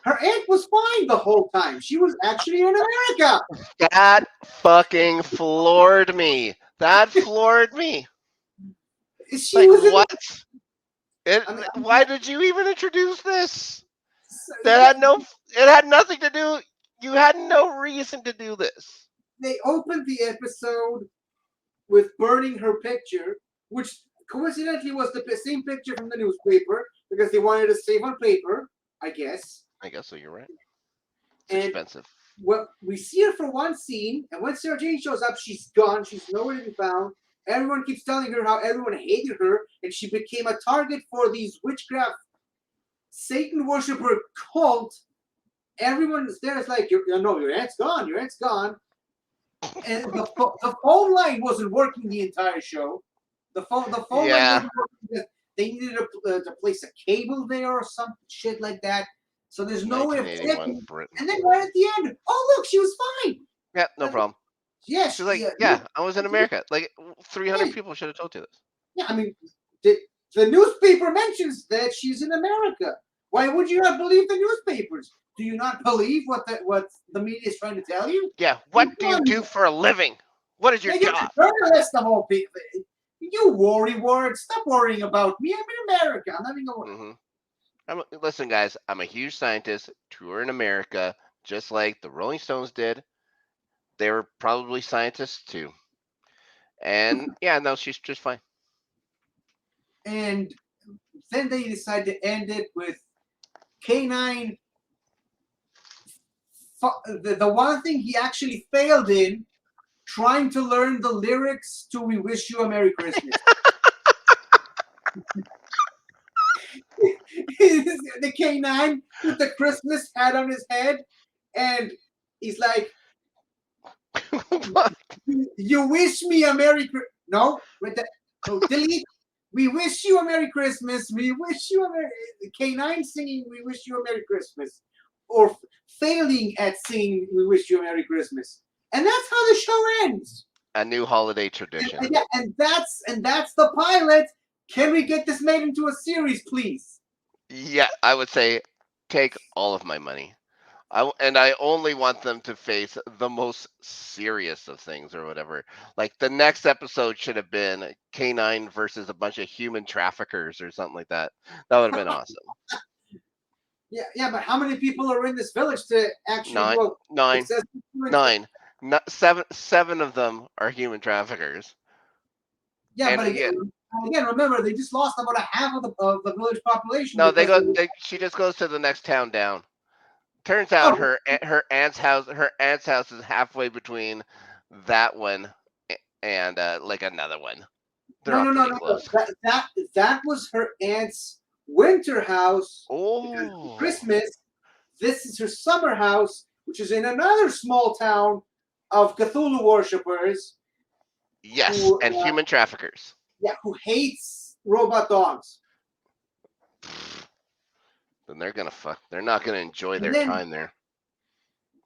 Her aunt was fine the whole time. She was actually in America. that fucking floored me. That floored me. She Like was in. what? It, I mean, why did you even introduce this? That yeah, had no. It had nothing to do. You had no reason to do this. they opened the episode with burning her picture, which coincidentally was the same picture from the newspaper because they wanted to save on paper, I guess. I guess so. You're right. It's And expensive. well, we see her for one scene, and when Sarah Jane shows up, she's gone. She's nowhere to be found. Everyone keeps telling her how everyone hated her, and she became a target for these witchcraft Satan worshiper cult. Everyone's there is like, no, your aunt's gone. Your aunt's gone. And the phone line wasn't working the entire show. The phone line Yeah. wasn't working because they needed to place a cable there or some shit like that. So there's no way of 1981 checking. Britain. And then right at the end, oh look, she was fine. Yeah, no Uh, problem. yeah, She's like, yeah, yeah, I was in America. Like 300 yeah, people should have told you this. yeah. I mean, the newspaper mentions that she's in America. Why would you not believe the newspapers? Do you not believe what the media is trying to tell you? Yeah. You What do you do for a living? What is your Yeah, you're job? a journalist of all people. You worry word. Stop worrying about me. I'm in America. I'm having a. Hmm. Listen, guys. I'm a huge scientist. Tour in America, just like the Rolling Stones did. They were probably scientists too. And yeah, no, she's just fine. And then they decide to end it with K9. The one thing he actually failed in, trying to learn the lyrics to "We Wish You a Merry Christmas." The K9 with the Christmas hat on his head, and he's like, What? "You wish me a Merry Christmas." No, with that. No, delete. We wish you a Merry Christmas. We wish you a Merry. K9 singing "We Wish You a Merry Christmas," or failing at singing "We Wish You a Merry Christmas," and that's how the show ends. A new holiday tradition. Yeah, and that's the pilot. Can we get this made into a series, please? Yeah, I would say take all of my money. And I only want them to face the most serious of things or whatever. Like the next episode should have been Canine versus a bunch of human traffickers or something like that. That would have been awesome. Yeah, yeah, but how many people are in this village to actually Nine, do a nine, successful nine, not seven. Seven of them are human traffickers, Yeah, and but yeah, again, remember they just lost about a half of the village population no, they because go. they. She just goes to the next town down. Turns out Oh her aunt's house is halfway between that one and like another one. They're no, all no, no, pretty no, no. close. That was her aunt's winter house because for Oh, Christmas this is her summer house, which is in another small town of Cthulhu worshippers yes, who and human traffickers. yeah who hates robot dogs. Then they're gonna fuck. They're not gonna enjoy And their then time there.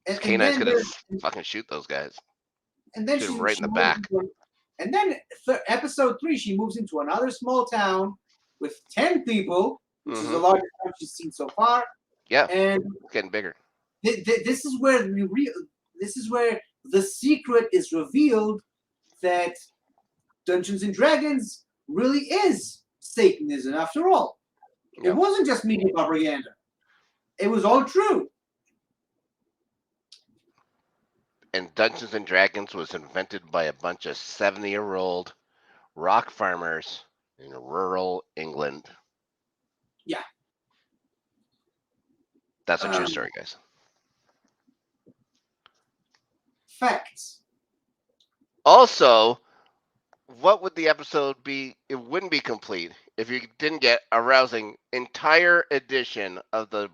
This and canine's then gonna there's fucking shoot those guys. and then Shoot them right in she the moves back. and then episode 3 she moves into another small town with 10 people, which is the Mm-hmm. largest town she's seen so far. Yeah, And it's getting bigger. this is where this is where the secret is revealed that Dungeons and Dragons really is Satanism after all. It Yep. wasn't just media propaganda. It was all true. And Dungeons and Dragons was invented by a bunch of 70-year-old rock farmers in rural England. Yeah. That's a true Um, story, guys. Facts. Also, what would the episode be? It wouldn't be complete if you didn't get a rousing entire edition of the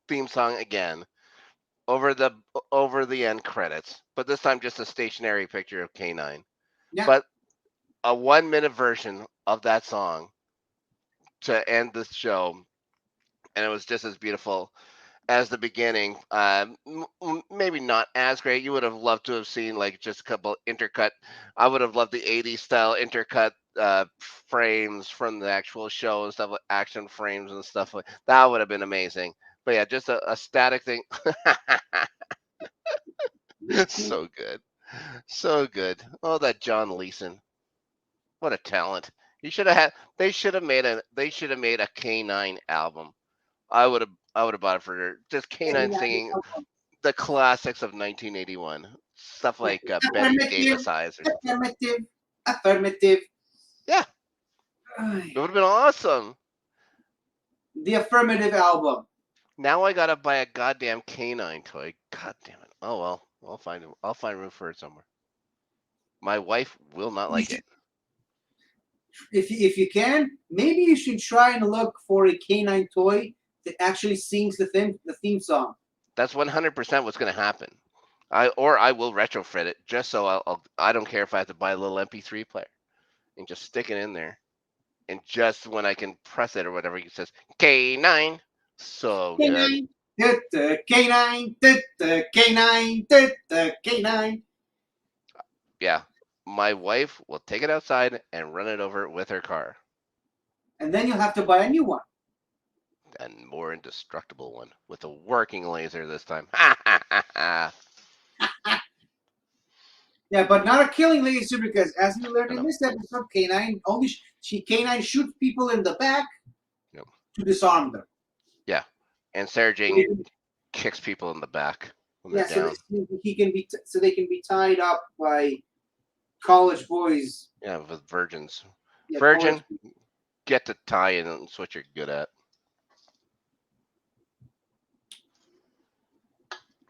theme song again over the over the end credits, but this time just a stationary picture of K9. Yeah. But a 1 minute version of that song to end the show, and it was just as beautiful as the beginning. Maybe not as great. You would have loved to have seen like just a couple intercut. I would have loved the '80s style intercut frames from the actual show and stuff like action frames and stuff like that would have been amazing. But yeah, just a static thing. So good, so good. Oh, that John Leeson, what a talent! You should have had. They should have made a. They should have made a K9 album. I would have bought it for just K9 singing the classics of 1981, stuff like Betty Affirmative. Davis Eyes or something. Affirmative. Affirmative. Yeah, it would have been awesome. The affirmative album. Now I gotta buy a goddamn canine toy. God damn it. Oh well, I'll find room for it somewhere. My wife will not You like should, it. if you can, maybe you should try and look for a canine toy that actually sings the theme song. That's 100% what's gonna happen. I will retrofit it just so I don't care if I have to buy a little MP3 player and just stick it in there. And just when I can press it or whatever, it says K9. So good. Canine. Canine. Canine. Canine. Yeah. My wife will take it outside and run it over with her car. And then you'll have to buy a new one. And more indestructible one with a working laser this time. Ha ha ha ha. Yeah, but not a killing laser because, as we learned I in know. this episode, K9 only K9 shoots people in the back Yep. to disarm them. Yeah. And Sarah So they Jane can- kicks people in the back when they're yeah, down. he can be so they can be tied up by college boys. Yeah, with virgins. Yeah, college. Virgin, get to tie in. It's what you're good at.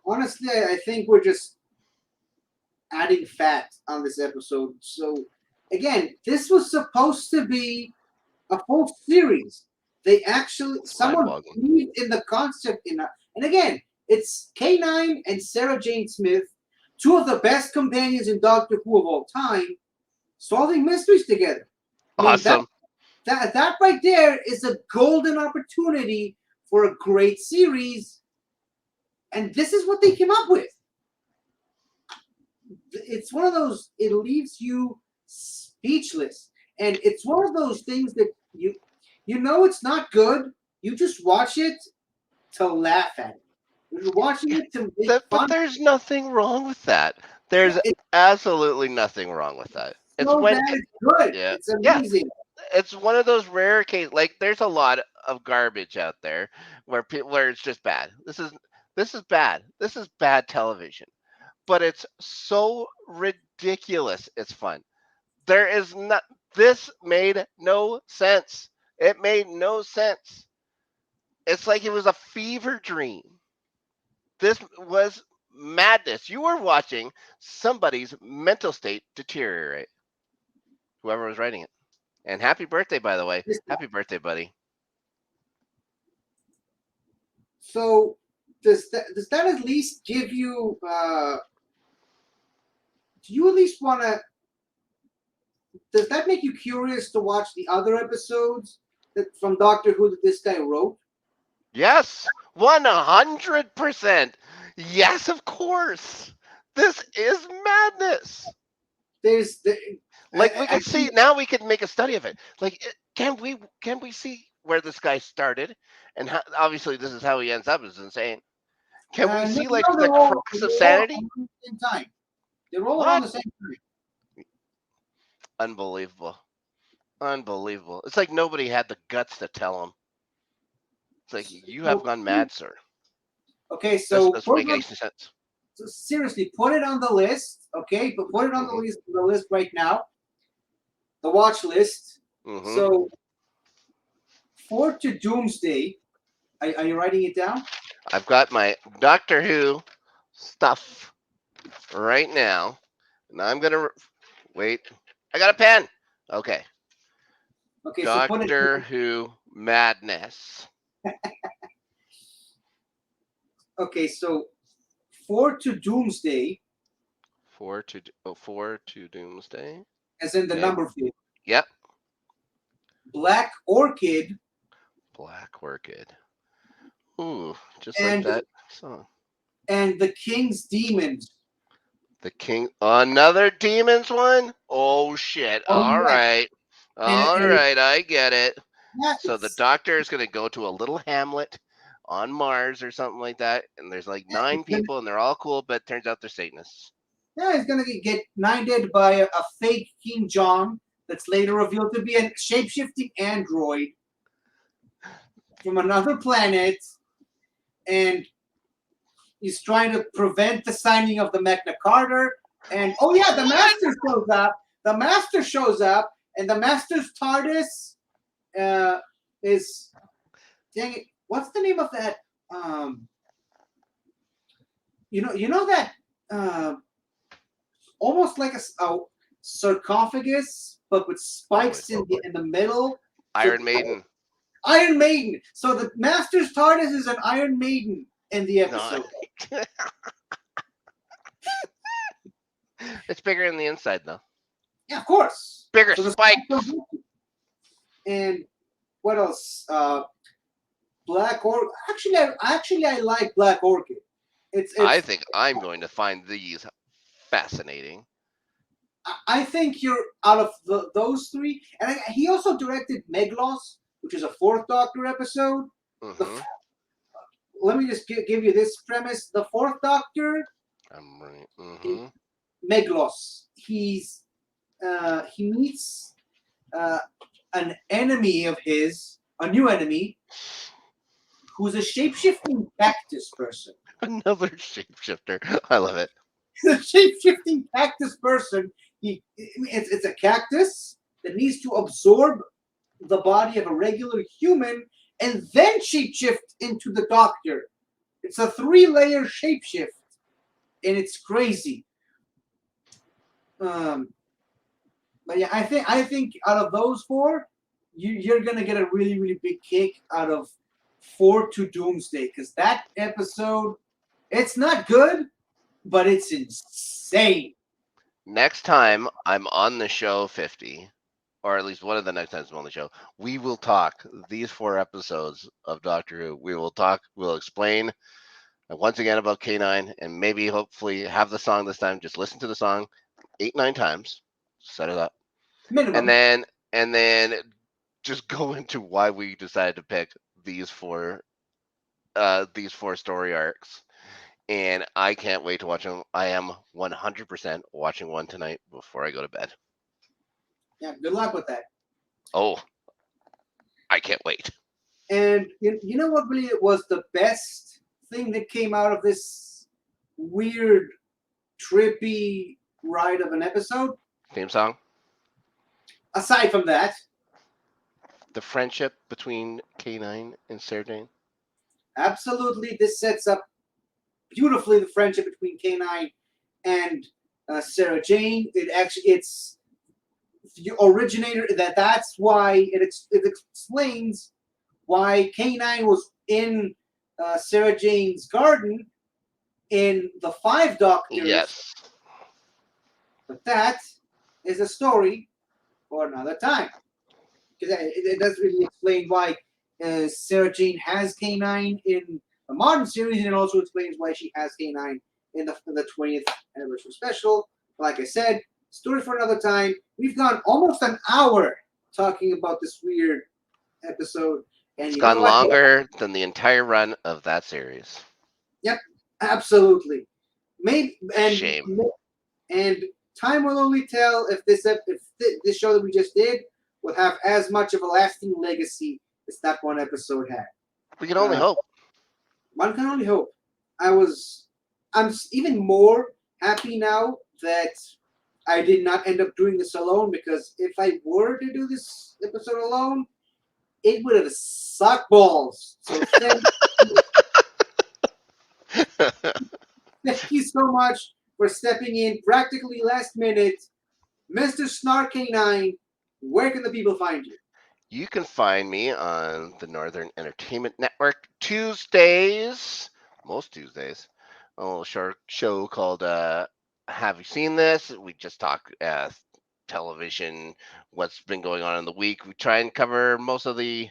Honestly, I think we're just adding fat on this episode. So again, this was supposed to be a full series. They actually It's mind someone boggling. believed in the concept and again, it's K9 and Sarah Jane Smith, two of the best companions in Doctor Who of all time, solving mysteries together. I mean Awesome. that right there is a golden opportunity for a great series, and this is what they came up with. It's one of those, it leaves you speechless, and it's one of those things that you know it's not good, you just watch it to laugh at it, you're watching it to make But fun. there's nothing wrong with that. Yeah, There's it's absolutely nothing wrong with that. It's so when that it's good, yeah, it's yeah. amazing. It's one of those rare cases. Like there's a lot of garbage out there where it's just bad. This is bad. This is bad television. But it's so ridiculous. It's fun. There is not. This made no sense. It made no sense. It's like it was a fever dream. This was madness. You were watching somebody's mental state deteriorate. Whoever was writing it. And happy birthday, by the way. Happy birthday, buddy. So does that at least give you do you at least want to, does that make you curious to watch the other episodes that from Doctor Who that this guy wrote? Yes, 100%. Yes, of course. This is madness. There's the, Like we I could see now, we could make a study of it. Like, can we see where this guy started, and how, obviously this is how he ends up is insane. Can we no, see like no, the crux of they're all sanity? around the same time. They're all around What? the same time. Unbelievable, unbelievable. It's like nobody had the guts to tell him. It's like you have So, gone mad, sir. okay, This so doesn't make any sense. seriously, put it on the list. Okay, but put it on Hmm. the list right now. The watch list. Hmm. So, Forward to Doomsday. Are you writing it down? I've got my Doctor Who stuff right now, and I'm gonna wait. I got a pen. Okay, Okay, so put it. Doctor Who madness. Okay, so Forward to Doomsday, Four to Doomsday. as in the Okay. number 4. Yep. Black Orchid, Black Orchid. Ooh, just like and that song. the King's Demons. The King. Another demons one. Oh shit. Oh All yeah, right. and, All and right. I get it. yeah, So the doctor is going to go to a little hamlet on Mars or something like that, and there's like nine it's gonna, people, and they're all cool, but it turns out they're Satanists. yeah, it's gonna get knighted by a fake King John that's later revealed to be a shape-shifting android from another planet, and he's trying to prevent the signing of the Magna Carta. And oh yeah, the What? Master shows up. The Master shows up, and the Master's TARDIS is, dang it, what's the name of that? Um, you know that almost like a sarcophagus, but with Boy, spikes in the middle. So Iron Maiden. Iron Maiden. So the Master's TARDIS is an Iron Maiden in the No, episode. it's bigger in the inside though. Yeah, of course. Bigger So the spikes are spikes. blue. And what else? Black Orchid. Actually, I like Black Orchid. I It's. think I'm going to find these fascinating. I think you're out of those three, and he also directed Meglos, which is a Fourth Doctor episode. The, Mm-hmm. let me just give you this premise. The fourth Doctor, I'm right. in Mm-hmm. Meglos, he meets uh, an enemy of his, a new enemy, who's a shapeshifting cactus person. Another shapeshifter. I love it. The shapeshifting cactus person, it's a cactus that needs to absorb the body of a regular human and then shapeshift into the Doctor. It's a three-layer shapeshift, and it's crazy. Um, but yeah, I think out of those four, you're gonna get a really big kick out of Four to Doomsday because that episode, it's not good, but it's insane. Next time I'm on the show 50, or at least one of the next times I'm on the show, we will talk these 4 episodes of Doctor Who. We will talk, we'll explain once again about K9 and maybe hopefully have the song this time. Just listen to the song 8, 9 times, set it up, and Minimum. then and then just go into why we decided to pick these four story arcs. And I can't wait to watch them. I am 100% watching one tonight before I go to bed. Yeah, good luck with that. Oh, I can't wait. And you know what really was the best thing that came out of this weird, trippy ride of an episode? Theme song. Aside from that, The friendship between K9 and Sarah Jane. absolutely, this sets up beautifully the friendship between K9 and Sarah Jane. It's the originator that's why it explains why K9 was in Sarah Jane's garden in the Five Doctors, Yes. but that is a story for another time because it doesn't really explain why Sarah Jane has K9 in the modern series, and it also explains why she has K9 in the 20th anniversary special. Like I said, story for another time. We've gone almost an hour talking about this weird episode, and It's you know gone what? longer than the entire run of that series. Yep, absolutely. Maybe Shame. and time will only tell if this show that we just did will have as much of a lasting legacy as that one episode had. We can only Uh, hope. one can only hope. I was, I'm even more happy now that I did not end up doing this alone because if I were to do this episode alone, it would have sucked balls. So thank you so much for stepping in practically last minute. Mr. Snark K9, where can the people find you? You can find me on the Northern Entertainment Network Tuesdays, most Tuesdays, a little short show called Have You Seen This? We just talk television, what's been going on in the week. We try and cover most of the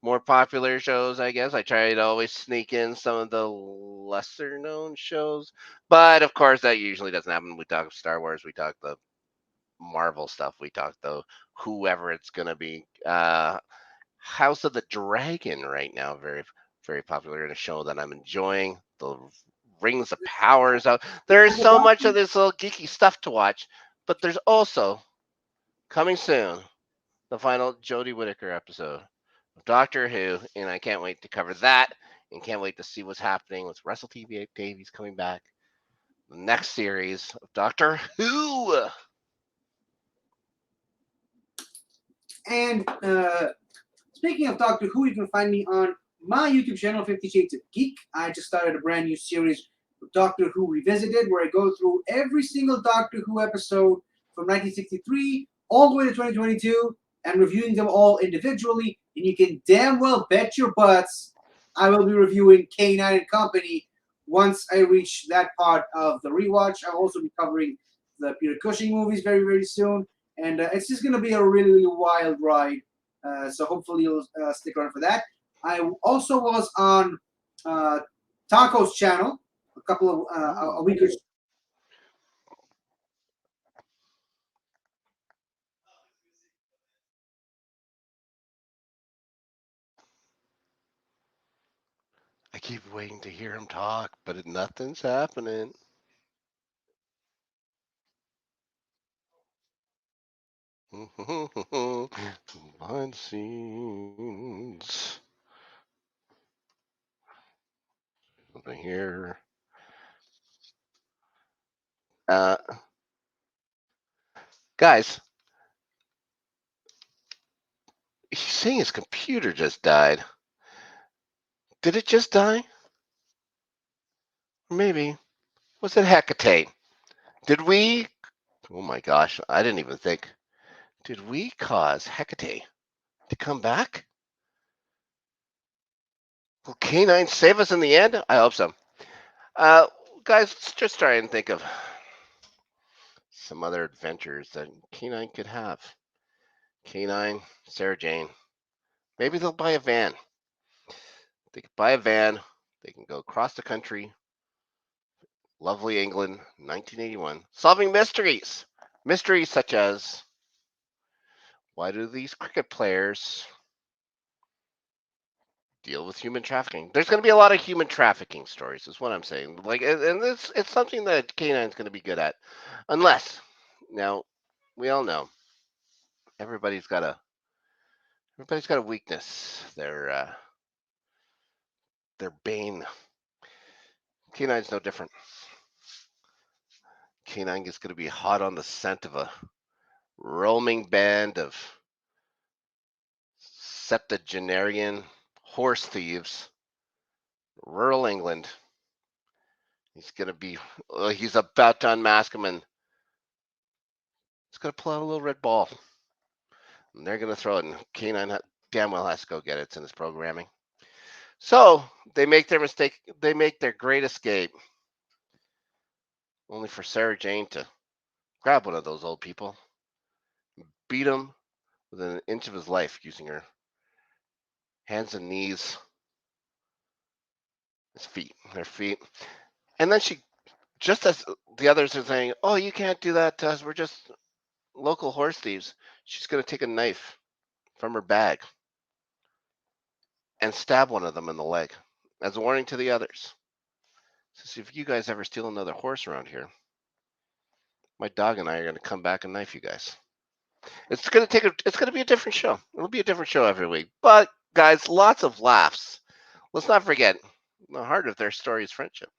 more popular shows, I guess. I try to always sneak in some of the lesser known shows, but of course, that usually doesn't happen. We talk Star Wars, we talk the Marvel stuff, we talk the whoever it's going to be. House of the Dragon right now, very popular in a show that I'm enjoying. The Rings of Power is out. There's so much of this little geeky stuff to watch, but there's also coming soon the final Jodie Whittaker episode of Doctor Who, and I can't wait to cover that, and can't wait to see what's happening with Russell T Davies coming back. The next series of Doctor Who. And speaking of Doctor Who, you can find me on my YouTube channel, 50 Shades of Geek. I just started a brand new series, Doctor Who Revisited, where I go through every single Doctor Who episode from 1963 all the way to 2022 and reviewing them all individually. And you can damn well bet your butts I will be reviewing K9 and Company once I reach that part of the rewatch. I'll also be covering the Peter Cushing movies very soon. And it's just going to be a really wild ride. So hopefully you'll stick around for that. I also was on uh, Taco's channel a couple of a week or so. keep waiting to hear him talk, but nothing's happening. Behind the scenes. Over here. Uh, guys, he's saying his computer just died. Did it just die? Maybe. Was it Hecate? Did we? Oh my gosh, I didn't even think. Did we cause Hecate to come back? Will K9 save us in the end? I hope so. Uh, guys, let's just try and think of some other adventures that K9 could have. K9, Sarah Jane. Maybe they'll buy a van. They could buy a van. They can go across the country. Lovely England, 1981. Solving mysteries. Mysteries such as why do these cricket players deal with human trafficking? There's going to be a lot of human trafficking stories, is what I'm saying. Like, and it's something that K9 is going to be good at, unless now we all know everybody's got a everybody's got a weakness. Their bane. K9's no different. K9 is going to be hot on the scent of a roaming band of septuagenarian horse thieves, rural England. He's going to be, he's about to unmask him and he's going to pull out a little red ball. And they're going to throw it, and K9 damn well has to go get it. It's in his programming. So they make their mistake. They make their great escape, only for Sarah Jane to grab one of those old people, beat him within an inch of his life using her hands and knees, his feet, their feet. And then she, just as the others are saying, "Oh, you can't do that to us. We're just local horse thieves," she's going to take a knife from her bag and stab one of them in the leg as a warning to the others. Says, if you guys ever steal another horse around here, my dog and I are going to come back and knife you guys. It's going to be a different show. It'll be a different show every week. But guys, lots of laughs. Let's not forget the heart of their story is friendship.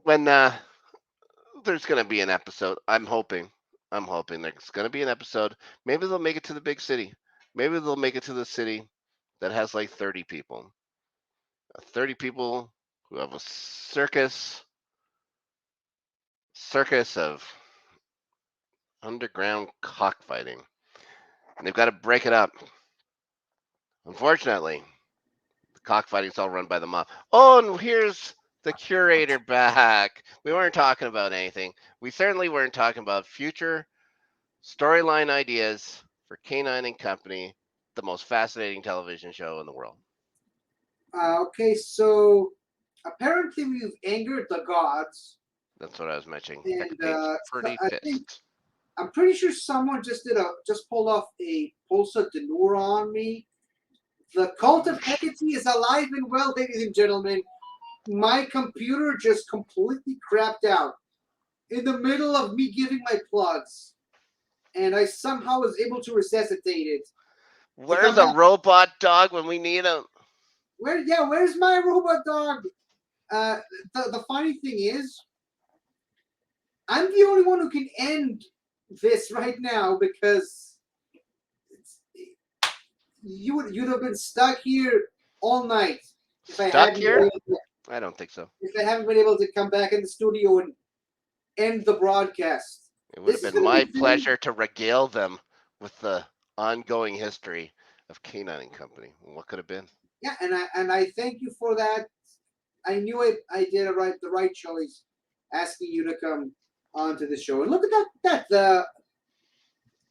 When there's going to be an episode, I'm hoping there's going to be an episode. Maybe they'll make it to the big city. Maybe they'll make it to the city that has like 30 people. 30 people who have a circus of underground cockfighting. And they've got to break it up. Unfortunately, the cockfighting's all run by the mob. Oh, and here's the curator back. We weren't talking about anything. We certainly weren't talking about future storyline ideas for K9 and Company, the most fascinating television show in the world. Okay, so apparently we've angered the gods, That's what I was mentioning. and Hecate's pretty I think pissed. I'm pretty sure someone just pulled off a pulsar Denora on me. The cult of Hecate is alive and well, ladies and gentlemen. My computer just completely crapped out in the middle of me giving my plugs, and I somehow was able to resuscitate it to come Where's a back. robot dog when we need him? Where's my robot dog? Uh, the funny thing is, I'm the only one who can end this right now because it's, you'd have been stuck here all night if I Stuck hadn't been here? able to, I don't think so. if I haven't been able to come back in the studio and end the broadcast. It would have This is been going to my be very pleasure to regale them with the ongoing history of Canine and Company. What could have been? yeah, and I thank you for that. I knew I did the right choice asking you to come onto the show. And look at that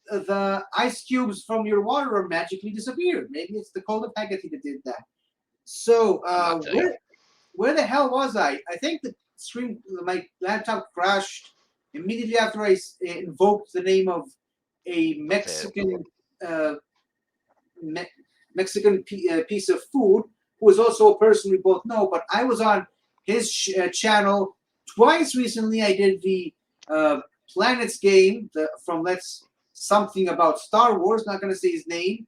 the ice cubes from your water are magically disappeared. Maybe it's the cold of Haggerty that did that. So I'm not telling you. where the hell was I? I think my laptop crashed immediately after I invoked the name of a That's it. Mexican uh, Me- Mexican piece of food. who is also a person we both know. But I was on his channel twice recently. I did the Planets game from Let's Something About Star Wars. Not going to say his name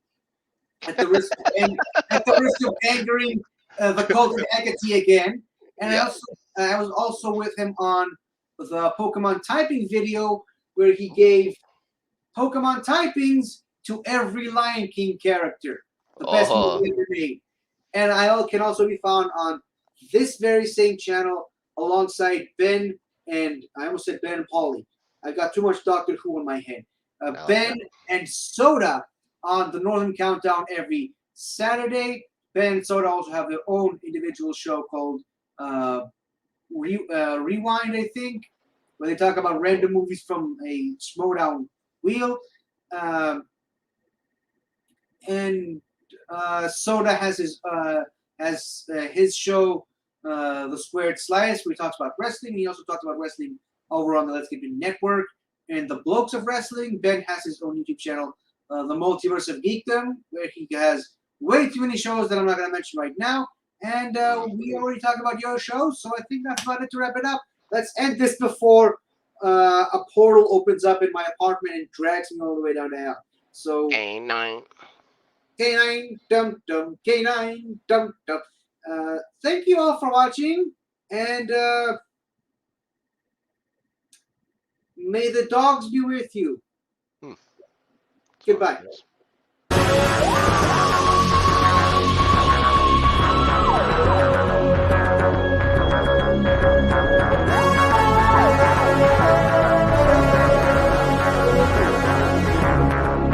at the risk of at the risk of angering the cult of Hecate again. And Yeah. I was also with him on the Pokemon typing video where he gave Pokemon typings to every Lion King character, the best Oh. movie ever made. And I can also be found on this very same channel alongside Ben and I almost said Ben and Polly. I got too much Doctor Who in my head. Oh yeah. Ben and Soda on the Northern Countdown every Saturday. Ben and Soda also have their own individual show called Rewind, I think, where they talk about random movies from a Schmodown wheel. Um, and Soda has his show, The Squared Slice, where he talks about wrestling. He also talks about wrestling over on the Let's Get It Network. And the Blokes of Wrestling, Ben has his own YouTube channel, The Multiverse of Geekdom, where he has way too many shows that I'm not going to mention right now. And we already talked about your show, so I think that's about it to wrap it up. Let's end this before a portal opens up in my apartment and drags me all the way down to hell. So Canine. K9, dum dum, K9, dum dum. Thank you all for watching, and may the dogs be with you. Hmm. Goodbye. Yes.